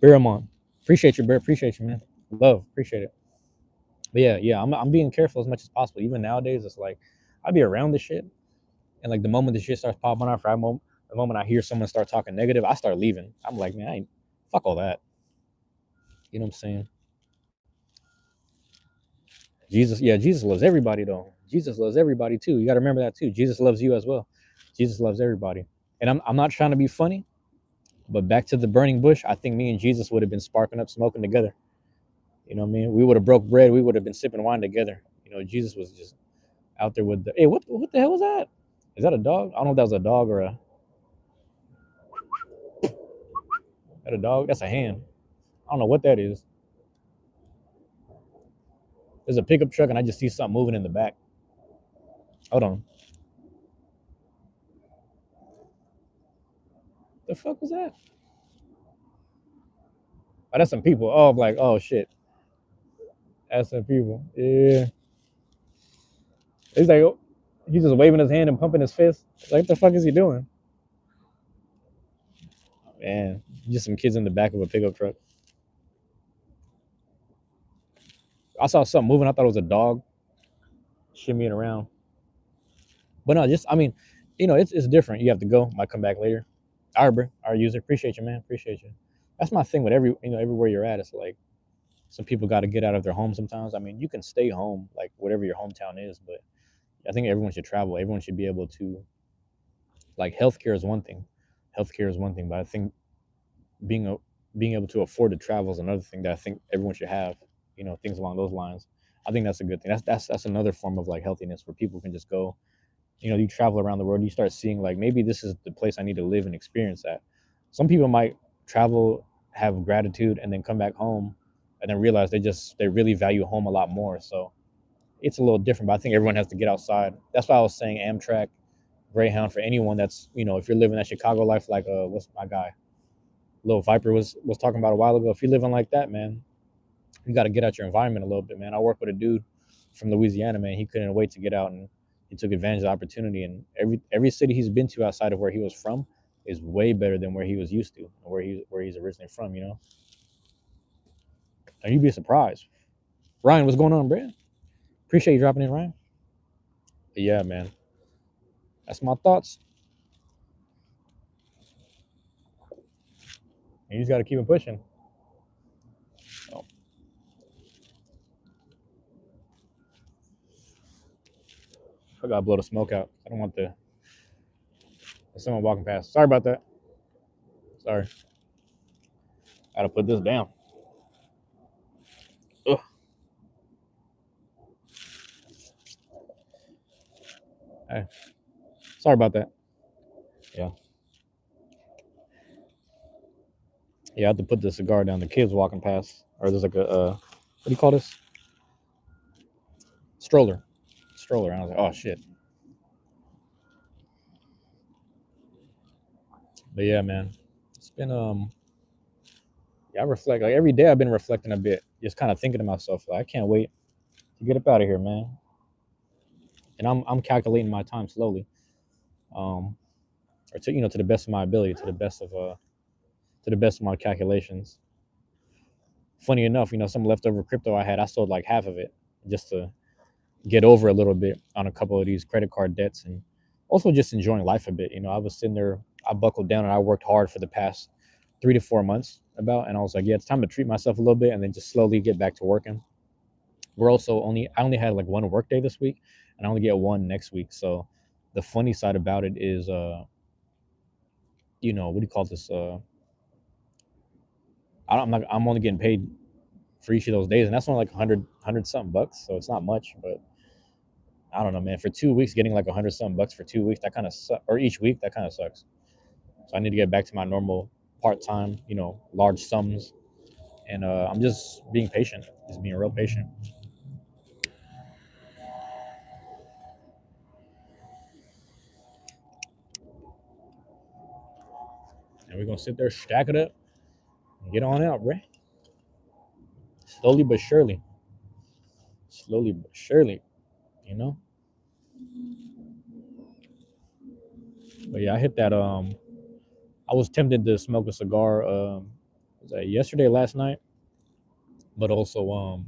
Baramon, appreciate you, bro. Appreciate you, man. Love, appreciate it. But yeah, I'm being careful as much as possible. Even nowadays, it's like I be around this shit, and like the moment the shit starts popping off, the moment I hear someone start talking negative, I start leaving. I'm like, man, I ain't fuck all that. You know what I'm saying? Jesus loves everybody though. Jesus loves everybody too. You got to remember that too. Jesus loves you as well. Jesus loves everybody. And I'm not trying to be funny, but back to the burning bush, I think me and Jesus would have been sparking up smoking together. You know what I mean? We would have broke bread. We would have been sipping wine together. Jesus was just out there with the, hey, what the hell was that? Is that a dog? I don't know if that was a dog or a dog. That's a hand. I don't know what that is. There's a pickup truck, and I just see something moving in the back. Hold on. The fuck was that? Oh, that's some people. Oh, I'm like, oh shit. That's some people. Yeah. He's like, he's just waving his hand and pumping his fist. Like, what the fuck is he doing? Man, just some kids in the back of a pickup truck. I saw something moving. I thought it was a dog shimmying around. But no, I mean, it's different. You have to go. Might come back later. Arbor, our user. Appreciate you, man. Appreciate you. That's my thing with everywhere you're at. It's like some people got to get out of their home sometimes. I mean, you can stay home, like whatever your hometown is, but I think everyone should travel. Everyone should be able to, like, healthcare is one thing. Healthcare is one thing, but I think being able to afford to travel is another thing that I think everyone should have. Things along those lines. I think that's a good thing. That's another form of like healthiness where people can just go. You travel around the world, you start seeing like maybe this is the place I need to live and experience that. Some people might travel, have gratitude, and then come back home, and then realize they really value home a lot more. So it's a little different, but I think everyone has to get outside. That's why I was saying Amtrak, Greyhound for anyone that's if you're living that Chicago life, like what's my guy? Little Viper was talking about a while ago. If you're living like that, man, you got to get out your environment a little bit, man. I work with a dude from Louisiana, man. He couldn't wait to get out, and he took advantage of the opportunity. And every city he's been to outside of where he was from is way better than where he was used to, and where he's originally from. You know, and you'd be surprised. Ryan, what's going on, Brad? Appreciate you dropping in, Ryan. But yeah, man, that's my thoughts. And you just got to keep it pushing. Oh, I gotta blow the smoke out. I don't want someone walking past. Sorry about that. Sorry. Gotta put this down. Ugh. Hey, sorry about that. Yeah. Yeah, I have to put the cigar down. The kids walking past, or there's like a what do you call this? Stroller. Stroller. And I was like, oh shit. But yeah, man, it's been yeah, I reflect like every day. I've been reflecting a bit, just kind of thinking to myself, like I can't wait to get up out of here, man. And I'm calculating my time slowly, or to to the best of my ability, to the best of my calculations. Funny enough, some leftover crypto I had, I sold like half of it just to get over a little bit on a couple of these credit card debts, and also just enjoying life a bit. I was sitting there, I buckled down and I worked hard for the past 3 to 4 months and I was like, yeah, it's time to treat myself a little bit and then just slowly get back to working. I only had like one work day this week and I only get one next week. So the funny side about it is, what do you call this? I'm only getting paid for each of those days, and that's only like 100 something bucks. So it's not much, but I don't know, man. For 2 weeks, getting like 100 something bucks for 2 weeks, that kind of or each week, that kind of sucks. So I need to get back to my normal part time, large sums, and I'm just being patient, just being real patient. And we're gonna sit there, stack it up, and get on out, bro. Slowly but surely, slowly but surely, you know. But yeah, I hit that. I was tempted to smoke a cigar. Was that yesterday, last night, but also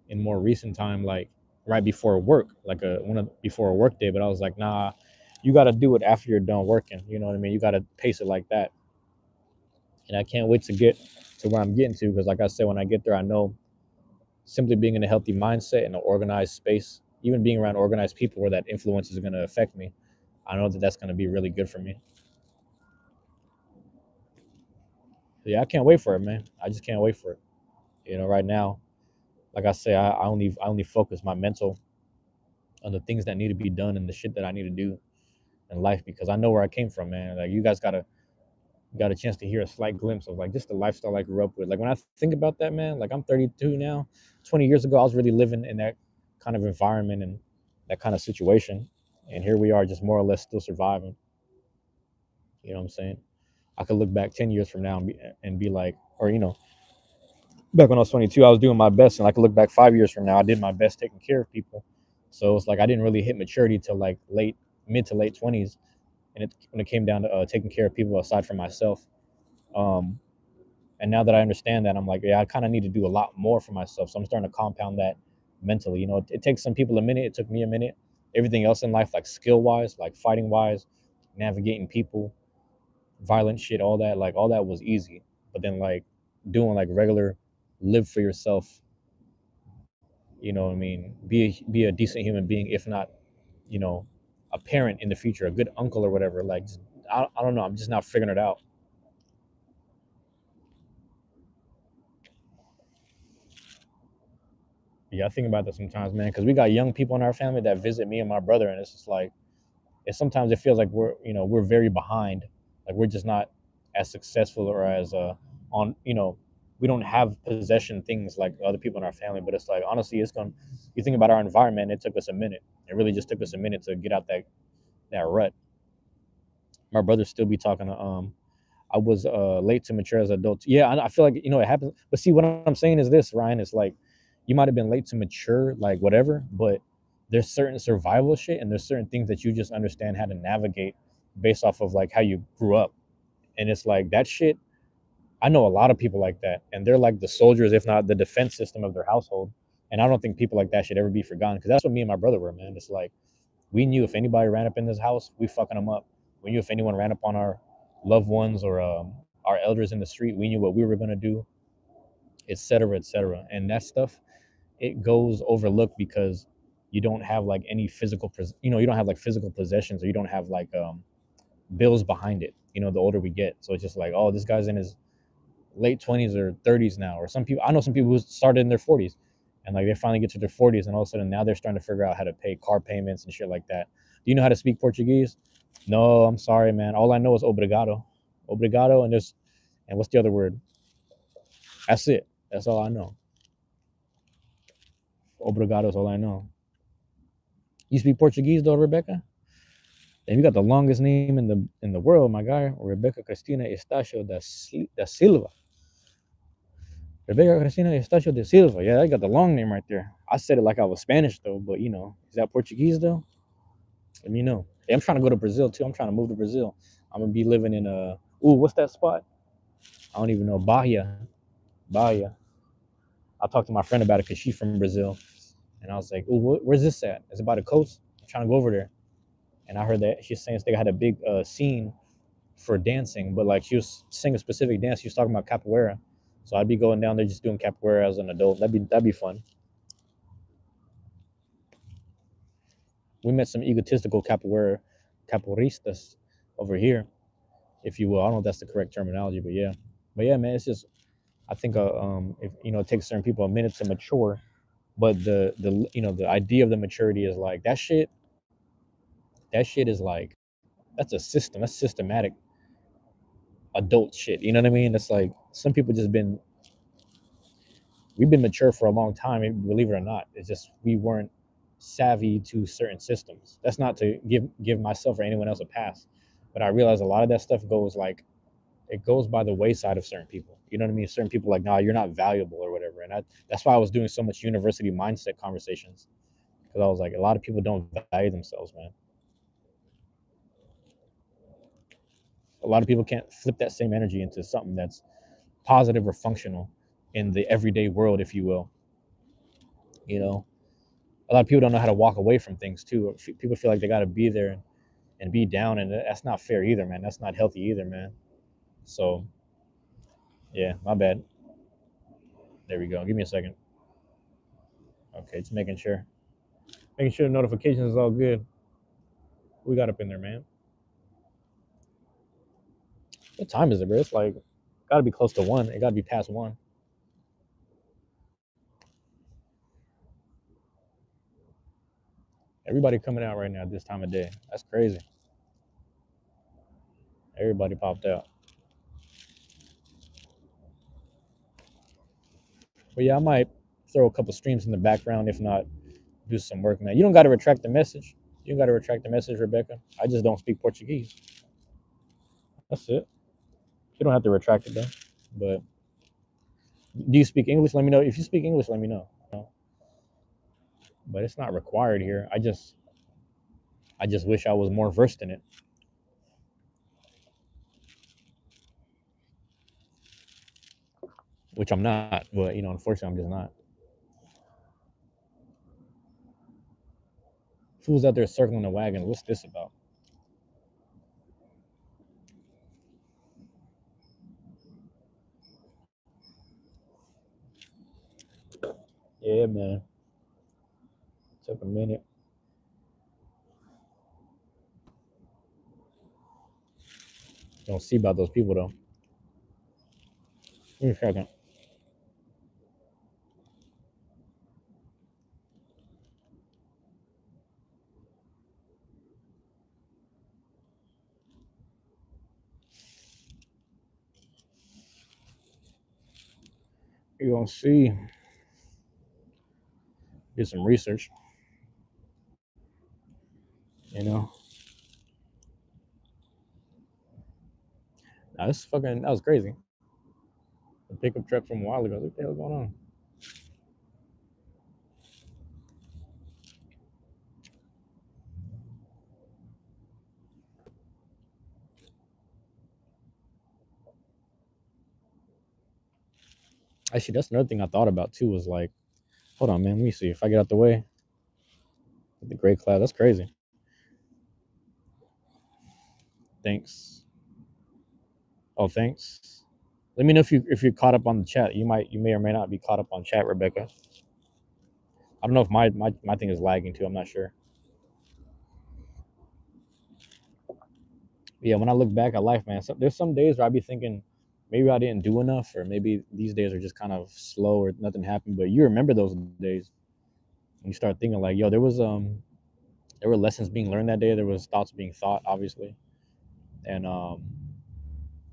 in more recent time, like right before work, like before a work day. But I was like, nah, you got to do it after you're done working. You know what I mean? You got to pace it like that. And I can't wait to get to where I'm getting to because, like I said, when I get there, I know simply being in a healthy mindset in an organized space, even being around organized people where that influence is going to affect me, I know that that's going to be really good for me. So yeah, I can't wait for it, man. I just can't wait for it. Right now, like I say, I only focus my mental on the things that need to be done and the shit that I need to do in life because I know where I came from, man. Like you guys got a chance to hear a slight glimpse of like just the lifestyle I grew up with. Like when I think about that, man, like I'm 32 now. 20 years ago, I was really living in that kind of environment and that kind of situation, and here we are, just more or less still surviving. You know what I'm saying? I could look back 10 years from now and be like, or back when I was 22, I was doing my best, and I could look back 5 years from now, I did my best taking care of people. So it's like I didn't really hit maturity till like mid to late 20s, and when it came down to taking care of people aside from myself. Um, and now that I understand that, I'm like, yeah, I kind of need to do a lot more for myself. So I'm starting to compound that mentally. It takes some people a minute. It took me a minute. Everything else in life, like skill wise, like fighting wise, navigating people, violent shit, all that was easy. But then like doing like regular live for yourself, what I mean? Be a decent human being, if not, you know, a parent in the future, a good uncle or whatever. Like, I don't know. I'm just not figuring it out. Yeah, I think about that sometimes, man, because we got young people in our family that visit me and my brother, and it's just like, sometimes it feels like we're very behind, like we're just not as successful or as on we don't have possession things like other people in our family. But it's like honestly, you think about our environment, it took us a minute. It really just took us a minute to get out that rut. My brother still be talking to I was late to mature as an adult. Yeah, I feel like it happens. But see, what I'm saying is this, Ryan. It's like you might have been late to mature, like whatever. But there's certain survival shit, and there's certain things that you just understand how to navigate based off of like how you grew up. And it's like that shit. I know a lot of people like that, and they're like the soldiers, if not the defense system of their household. And I don't think people like that should ever be forgotten because that's what me and my brother were, man. It's like we knew if anybody ran up in this house, we fucking them up. We knew if anyone ran up on our loved ones or our elders in the street, we knew what we were gonna do, etc., etc. And that stuff, it goes overlooked because you don't have like any physical, you don't have like physical possessions, or you don't have like bills behind it. The older we get, so it's just like, oh, this guy's in his late 20s or 30s now, or some people. I know some people who started in their 40s, and like they finally get to their 40s, and all of a sudden now they're starting to figure out how to pay car payments and shit like that. Do you know how to speak Portuguese? No, I'm sorry, man. All I know is obrigado, obrigado, and what's the other word? That's it. That's all I know. Obrigado is all I know. You speak Portuguese though, Rebecca? And you got the longest name in the world, my guy. Rebecca Cristina Estacio da Silva. Rebecca Cristina Estacio de Silva. Yeah, I got the long name right there. I said it like I was Spanish though, but is that Portuguese though? Let me know. Hey, I'm trying to go to Brazil too. I'm trying to move to Brazil. I'm gonna be living in what's that spot? I don't even know. Bahia. Bahia. I talked to my friend about it because she's from Brazil, and I was like, "Ooh, where's this at? It's by the coast. I'm trying to go over there." And I heard that she's saying they had a big scene for dancing, but like she was singing a specific dance. She was talking about capoeira, so I'd be going down there just doing capoeira as an adult. That'd be fun. We met some egotistical capoeiristas over here, if you will. I don't know if that's the correct terminology, but yeah, man, it's just I think if it takes certain people a minute to mature, but the idea of the maturity is like that shit. That shit is like that's a system. That's systematic adult shit. You know what I mean? It's like some people just we've been mature for a long time, believe it or not. It's just we weren't savvy to certain systems. That's not to give myself or anyone else a pass, but I realize a lot of that stuff goes like it goes by the wayside of certain people. You know what I mean? Certain people like, nah, you're not valuable or whatever. And that's why I was doing so much university mindset conversations, because I was like, a lot of people don't value themselves, man. A lot of people can't flip that same energy into something that's positive or functional in the everyday world, if you will. You know, a lot of people don't know how to walk away from things too. People feel like they got to be there and be down, and that's not fair either, man. That's not healthy either, man. So yeah, my bad. There we go. Give me a second. Okay, just making sure the notifications is all good. We got up in there, man. What time is it, bro? It's like gotta be close to 1. It gotta be past 1. Everybody coming out right now at this time of day. That's crazy. Everybody popped out. But yeah, I might throw a couple streams in the background. If not, do some work, man. You don't got to retract the message. You don't got to retract the message, Rebecca. I just don't speak Portuguese. That's it. You don't have to retract it though. But do you speak English? Let me know. If you speak English, let me know. But it's not required here. I just wish I was more versed in it. Which I'm not. But unfortunately, I'm just not. Fools out there circling the wagon. What's this about? Yeah, man. Took a minute. You don't see about those people though. Give me a second. You gonna see. Do some research. You know. Nah, this fucking that was crazy. The pickup truck from a while ago. What the hell going on? Actually, that's another thing I thought about too. Was like, hold on, man. Let me see if I get out the way. The gray cloud. That's crazy. Thanks. Oh, thanks. Let me know if you're caught up on the chat. You may or may not be caught up on chat, Rebecca. I don't know if my thing is lagging too. I'm not sure. Yeah, when I look back at life, man, there's some days where I be thinking maybe I didn't do enough, or maybe these days are just kind of slow or nothing happened. But you remember those days, and you start thinking like, yo, there were lessons being learned that day. There was thoughts being thought, obviously, and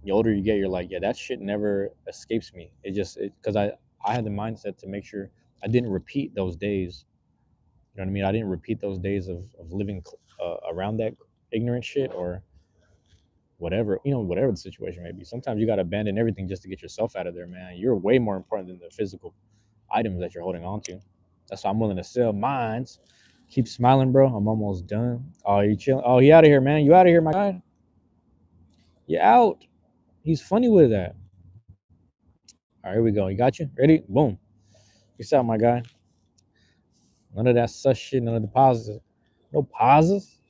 the older you get, you're like, yeah, that shit never escapes me. Because I had the mindset to make sure I didn't repeat those days. You know what I mean? I didn't repeat those days of living around that ignorant shit or whatever, whatever the situation may be. Sometimes you got to abandon everything just to get yourself out of there, man. You're way more important than the physical items that you're holding on to. That's why I'm willing to sell mines. Keep smiling, bro. I'm almost done. Oh, you chilling? Oh, he out of here, man. You out of here, my guy. You out. He's funny with that. All right, here we go. You got you? Ready? Boom. Peace out, my guy. None of that sus shit. None of the pauses. No pauses.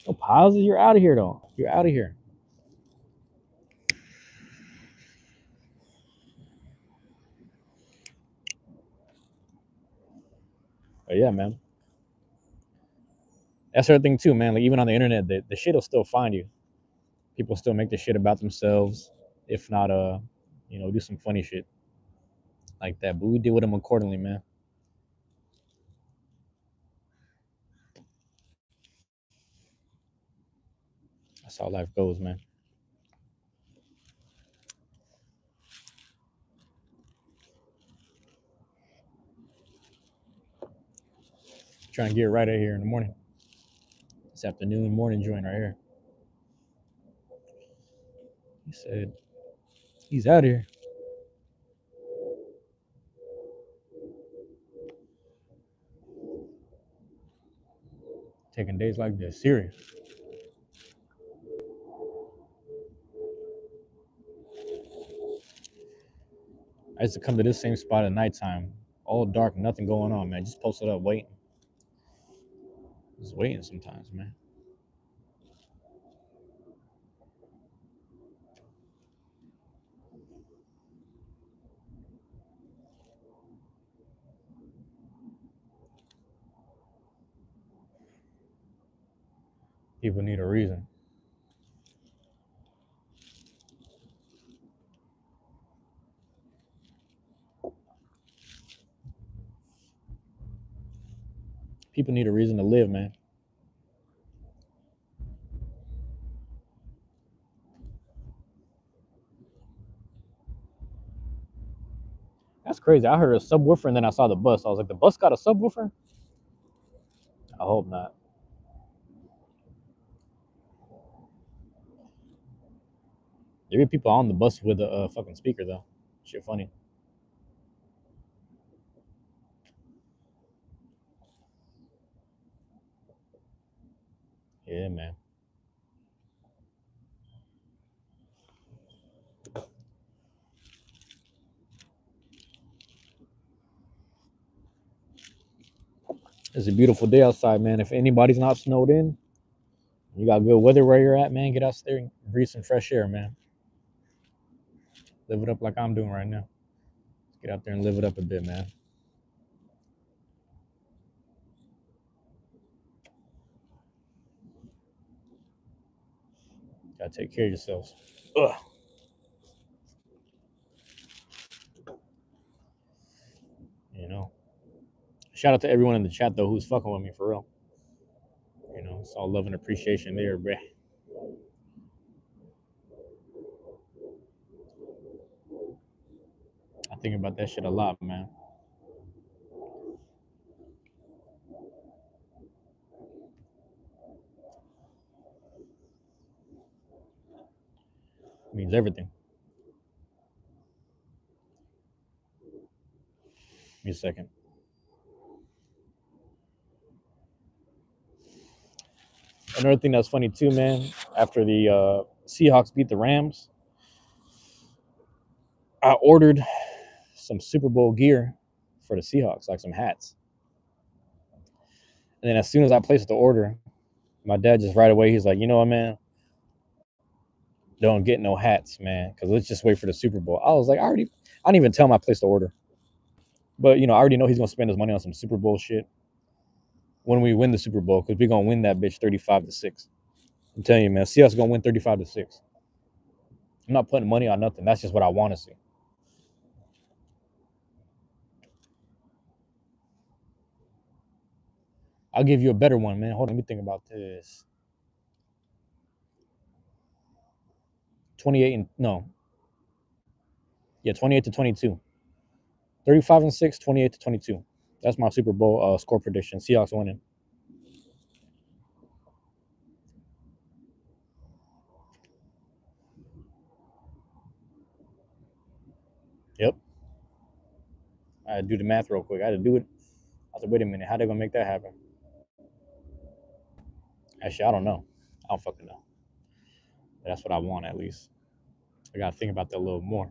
No pauses. You're out of here, though. You're out of here. But yeah, man. That's the thing too, man. Like even on the internet, the shit will still find you. People still make the shit about themselves, if not do some funny shit like that. But we deal with them accordingly, man. That's how life goes, man. Trying to get right out here in the morning. This afternoon, morning joint right here. He said he's out of here. Taking days like this serious. I used to come to this same spot at nighttime, all dark, nothing going on, man. Just posted up, waiting. Just waiting sometimes, man. People need a reason. People need a reason to live, man. That's crazy. I heard a subwoofer and then I saw the bus. I was like, the bus got a subwoofer? I hope not. There be people on the bus with a fucking speaker though. Shit funny. Yeah, man. It's a beautiful day outside, man. If anybody's not snowed in, you got good weather where you're at, man. Get out there and breathe some fresh air, man. Live it up like I'm doing right now. Get out there and live it up a bit, man. Gotta take care of yourselves. Ugh. You know. Shout out to everyone in the chat though who's fucking with me for real. It's all love and appreciation there, bruh. I think about that shit a lot, man. means everything. Give me a second. Another thing that's funny too, man. After the Seahawks beat the Rams, I ordered some Super Bowl gear for the Seahawks, like some hats. And then as soon as I placed the order, my dad just right away, he's like, you know what, man? Don't get no hats, man, because let's just wait for the Super Bowl. I was like, I didn't even tell him I placed the order. But, I already know he's going to spend his money on some Super Bowl shit when we win the Super Bowl, because we're going to win that bitch 35-6. I'm telling you, man, Seahawks going to win 35-6. I'm not putting money on nothing. That's just what I want to see. I'll give you a better one, man. Hold on, let me think about this. 28 yeah, 28-22. 35-6, 28-22. That's my Super Bowl score prediction. Seahawks winning. Yep. I had to do the math real quick. I had to do it. I was like, wait a minute, how they gonna make that happen? Actually, I don't know. I don't fucking know. But that's what I want, at least. I gotta think about that a little more.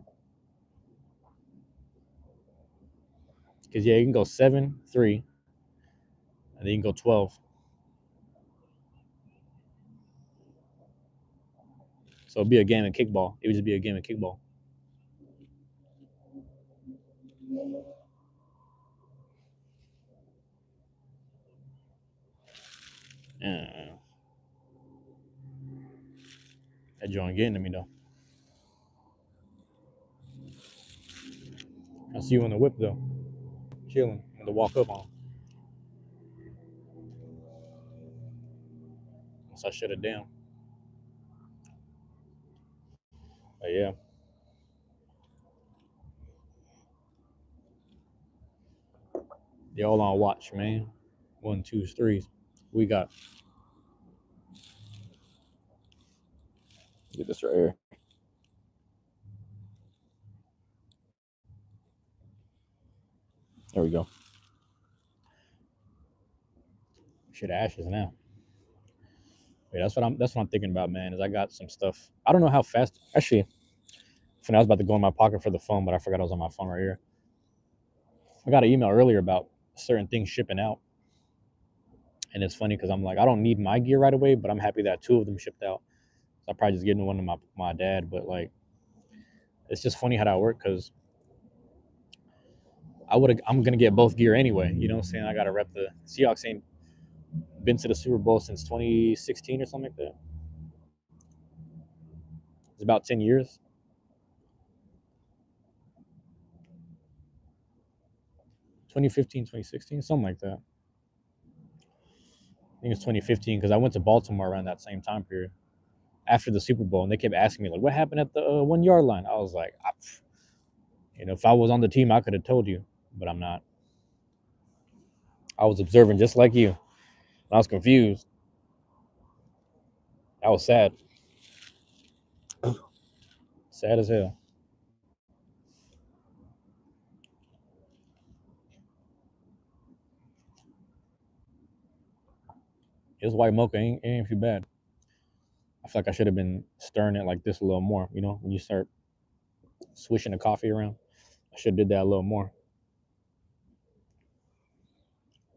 Because yeah, you can go 7-3, and then you can go 12. So it'd be a game of kickball. It would just be a game of kickball. Yeah. That joint getting to me though. I see you on the whip though, chilling. I'm gonna walk up on. Once I shut it down. But yeah, they all on watch, man. 1, 2, 3. We got. Get this right here. There we go. Shit, ashes now. Yeah, that's what I'm thinking about, man. Is I got some stuff. I don't know how fast. Actually, I was about to go in my pocket for the phone, but I forgot I was on my phone right here. I got an email earlier about certain things shipping out, and it's funny because I'm like, I don't need my gear right away, but I'm happy that 2 of them shipped out. So I probably just getting one to my dad, but like, it's just funny how that worked because I'm gonna get both gear anyway. You know what I'm saying? I gotta rep the Seahawks. Ain't been to the Super Bowl since 2016 or something like that. It's about 10 years. 2015, 2016, something like that. I think it's 2015 because I went to Baltimore around that same time period after the Super Bowl, and they kept asking me like, "What happened at the 1 yard line?" I was like, if I was on the team, I could have told you, but I'm not. I was observing just like you. I was confused. I was sad, sad as hell. This white mocha ain't too bad. I feel like I should have been stirring it like this a little more. When you start swishing the coffee around, I should have did that a little more.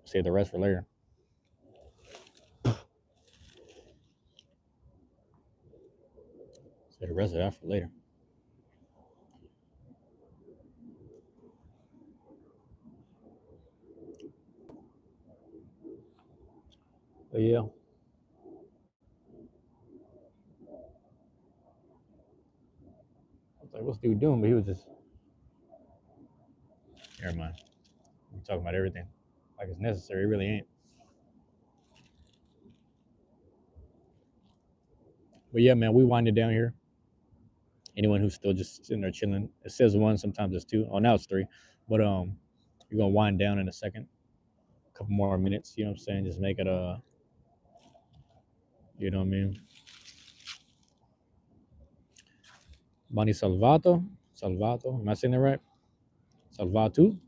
Save the rest for later. Save the rest of that for later. But yeah. I was like, what's dude doing? But he was just, never mind. We're talking about everything. Like it's necessary. It really ain't. But yeah, man, we winded down here. Anyone who's still just sitting there chilling, it says 1, sometimes it's 2. Oh, now it's 3. But we're gonna wind down in a second. A couple more minutes, you know what I'm saying? Just make it you know what I mean? Bonnie Salvato. Salvato. Am I saying that right? Salvato.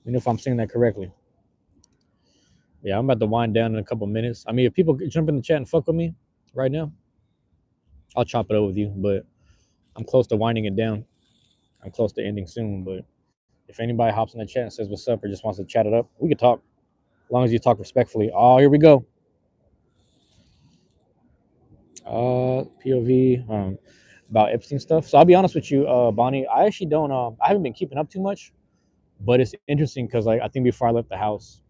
You know if I'm saying that correctly. Yeah, I'm about to wind down in a couple minutes. I mean, if people jump in the chat and fuck with me right now, I'll chop it over with you. But I'm close to winding it down. I'm close to ending soon. But if anybody hops in the chat and says what's up or just wants to chat it up, we could talk. As long as you talk respectfully. Oh, here we go. POV about Epstein stuff. So I'll be honest with you, Bonnie. I actually don't. I haven't been keeping up too much, but it's interesting because like I think before I left the house,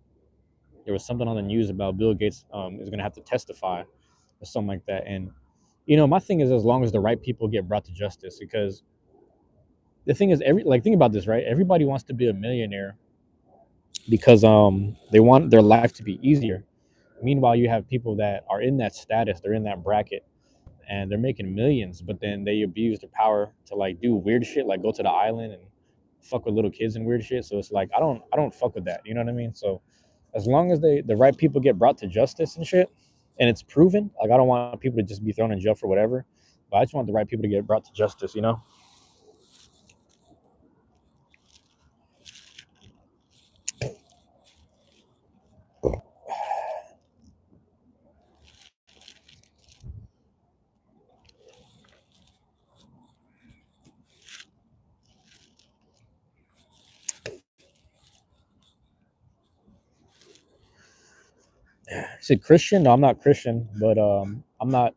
there was something on the news about Bill Gates is going to have to testify or something like that. And you know, my thing is as long as the right people get brought to justice, because the thing is, think about this, right? Everybody wants to be a millionaire because they want their life to be easier. Meanwhile, you have people that are in that status, they're in that bracket, and they're making millions, but then they abuse their power to like do weird shit, like go to the island and fuck with little kids and weird shit. So it's like I don't fuck with that. You know what I mean? So as long as the right people get brought to justice and shit, and it's proven, like I don't want people to just be thrown in jail for whatever, but I just want the right people to get brought to justice. You know? Is it Christian? No, I'm not Christian, but I'm not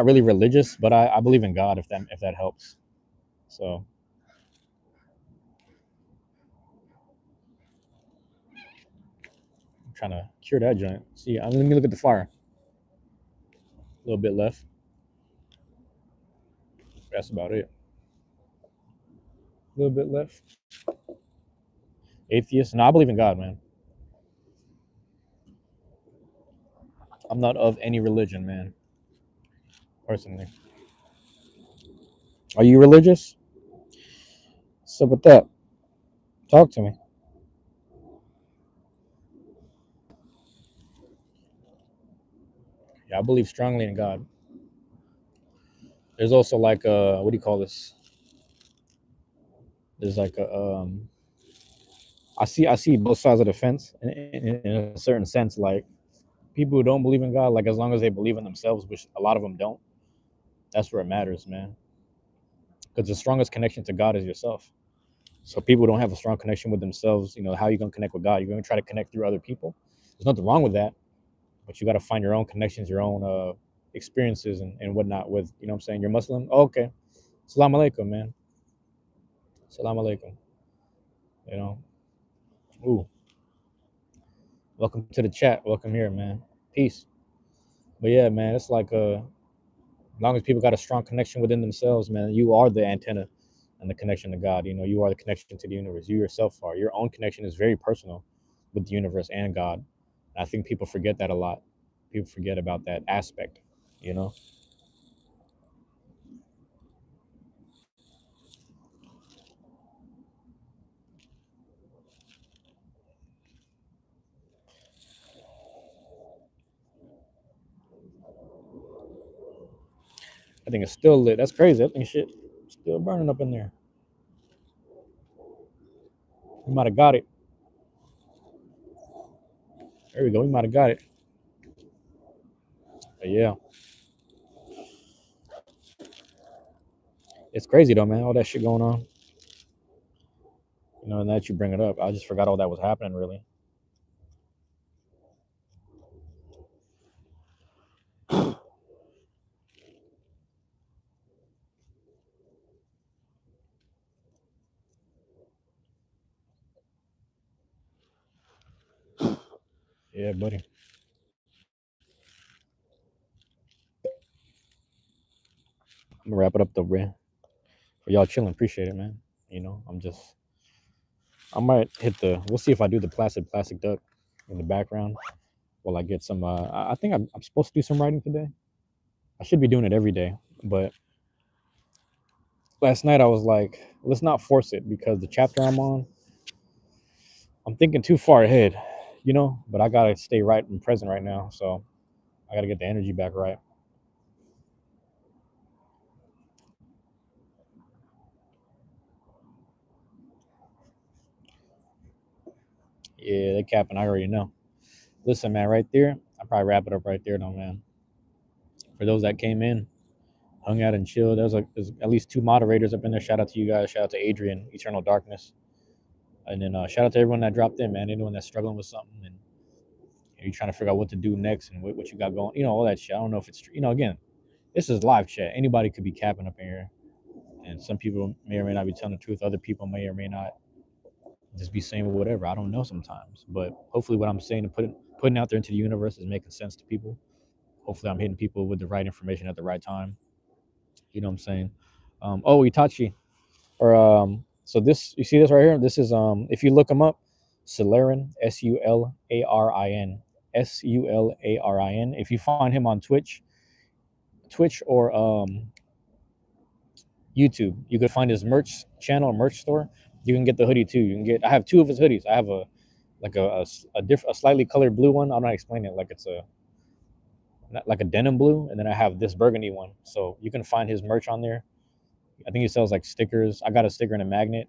really religious, but I believe in God if that helps. So I'm trying to cure that joint. See, let me look at the fire. A little bit left. That's about it. A little bit left. Atheist. No, I believe in God, man. I'm not of any religion, man. Personally. Are you religious? What's up with that? Talk to me. Yeah, I believe strongly in God. There's also like what do you call this? There's like a I see both sides of the fence in a certain sense. Like people who don't believe in God, like as long as they believe in themselves, which a lot of them don't, that's where it matters, man. Because the strongest connection to God is yourself. So people who don't have a strong connection with themselves, how are you gonna connect with God? You're gonna try to connect through other people. There's nothing wrong with that, but you got to find your own connections, your own experiences and whatnot with, what I'm saying? You're Muslim? Oh, okay. Salam alaikum, man. Salam alaikum. You know, ooh, welcome to the chat. Welcome here, man. Peace. But yeah, man, it's like as long as people got a strong connection within themselves, man, you are the antenna and the connection to God. You are the connection to the universe. You yourself are. Your own connection is very personal with the universe and God. And I think people forget that a lot. People forget about that aspect, you know? I think it's still lit. That's crazy. I think shit still burning up in there. We might have got it. There we go. We might have got it. But yeah, it's crazy though, man. All that shit going on. And that you bring it up, I just forgot all that was happening. Really. Yeah, buddy. I'm gonna wrap it up though, bro. For y'all chilling, appreciate it, man. I might hit the. We'll see if I do the plastic duck in the background while I get some. I think I'm supposed to do some writing today. I should be doing it every day, but last night I was like, let's not force it because the chapter I'm on, I'm thinking too far ahead, But I gotta stay right and present right now, so I gotta get the energy back right. Yeah, they capping. I already know. Listen, man, right there. I'll probably wrap it up right there, though, man. For those that came in, hung out and chilled, there's at least 2 moderators up in there. Shout out to you guys. Shout out to Adrian, Eternal Darkness. And then shout out to everyone that dropped in, man. Anyone that's struggling with something and you're trying to figure out what to do next and what you got going, all that shit. I don't know if it's, again, this is live chat. Anybody could be capping up in here. And some people may or may not be telling the truth. Other people may or may not just be saying whatever. I don't know sometimes. But hopefully what I'm saying and putting out there into the universe is making sense to people. Hopefully I'm hitting people with the right information at the right time. You know what I'm saying? Itachi. So this, you see this right here? This is if you look him up, Sularin, Sularin, Sularin. If you find him on Twitch or YouTube, you could find his merch channel, merch store. You can get the hoodie too. I have 2 of his hoodies. I have a slightly colored blue one. I'm not explaining it, like it's like a denim blue, and then I have this burgundy one. So you can find his merch on there. I think he sells like stickers. I got a sticker and a magnet.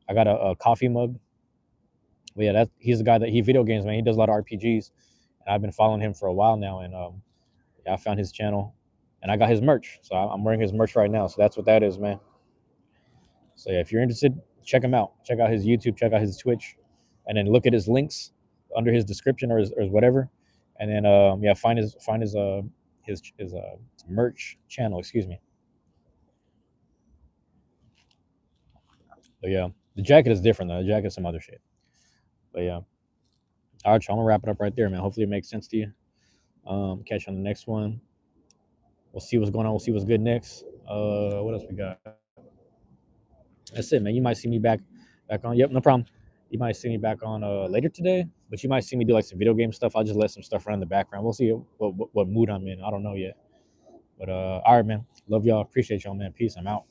I got a coffee mug. But yeah, he's the guy that he video games, man. He does a lot of RPGs, and I've been following him for a while now. And yeah, I found his channel, and I got his merch. So I'm wearing his merch right now. So that's what that is, man. So yeah, if you're interested, check him out. Check out his YouTube. Check out his Twitch, and then look at his links under his description or whatever. And then yeah, find his merch channel. Excuse me. But yeah, the jacket is different though. The jacket's some other shit. But yeah. All right, y'all, I'm gonna wrap it up right there, man. Hopefully it makes sense to you. Catch you on the next one. We'll see what's going on. We'll see what's good next. What else we got? That's it, man. You might see me back on. Yep, no problem. You might see me back on later today, but you might see me do like some video game stuff. I'll just let some stuff run in the background. We'll see what mood I'm in. I don't know yet. But all right, man. Love y'all. Appreciate y'all, man. Peace. I'm out.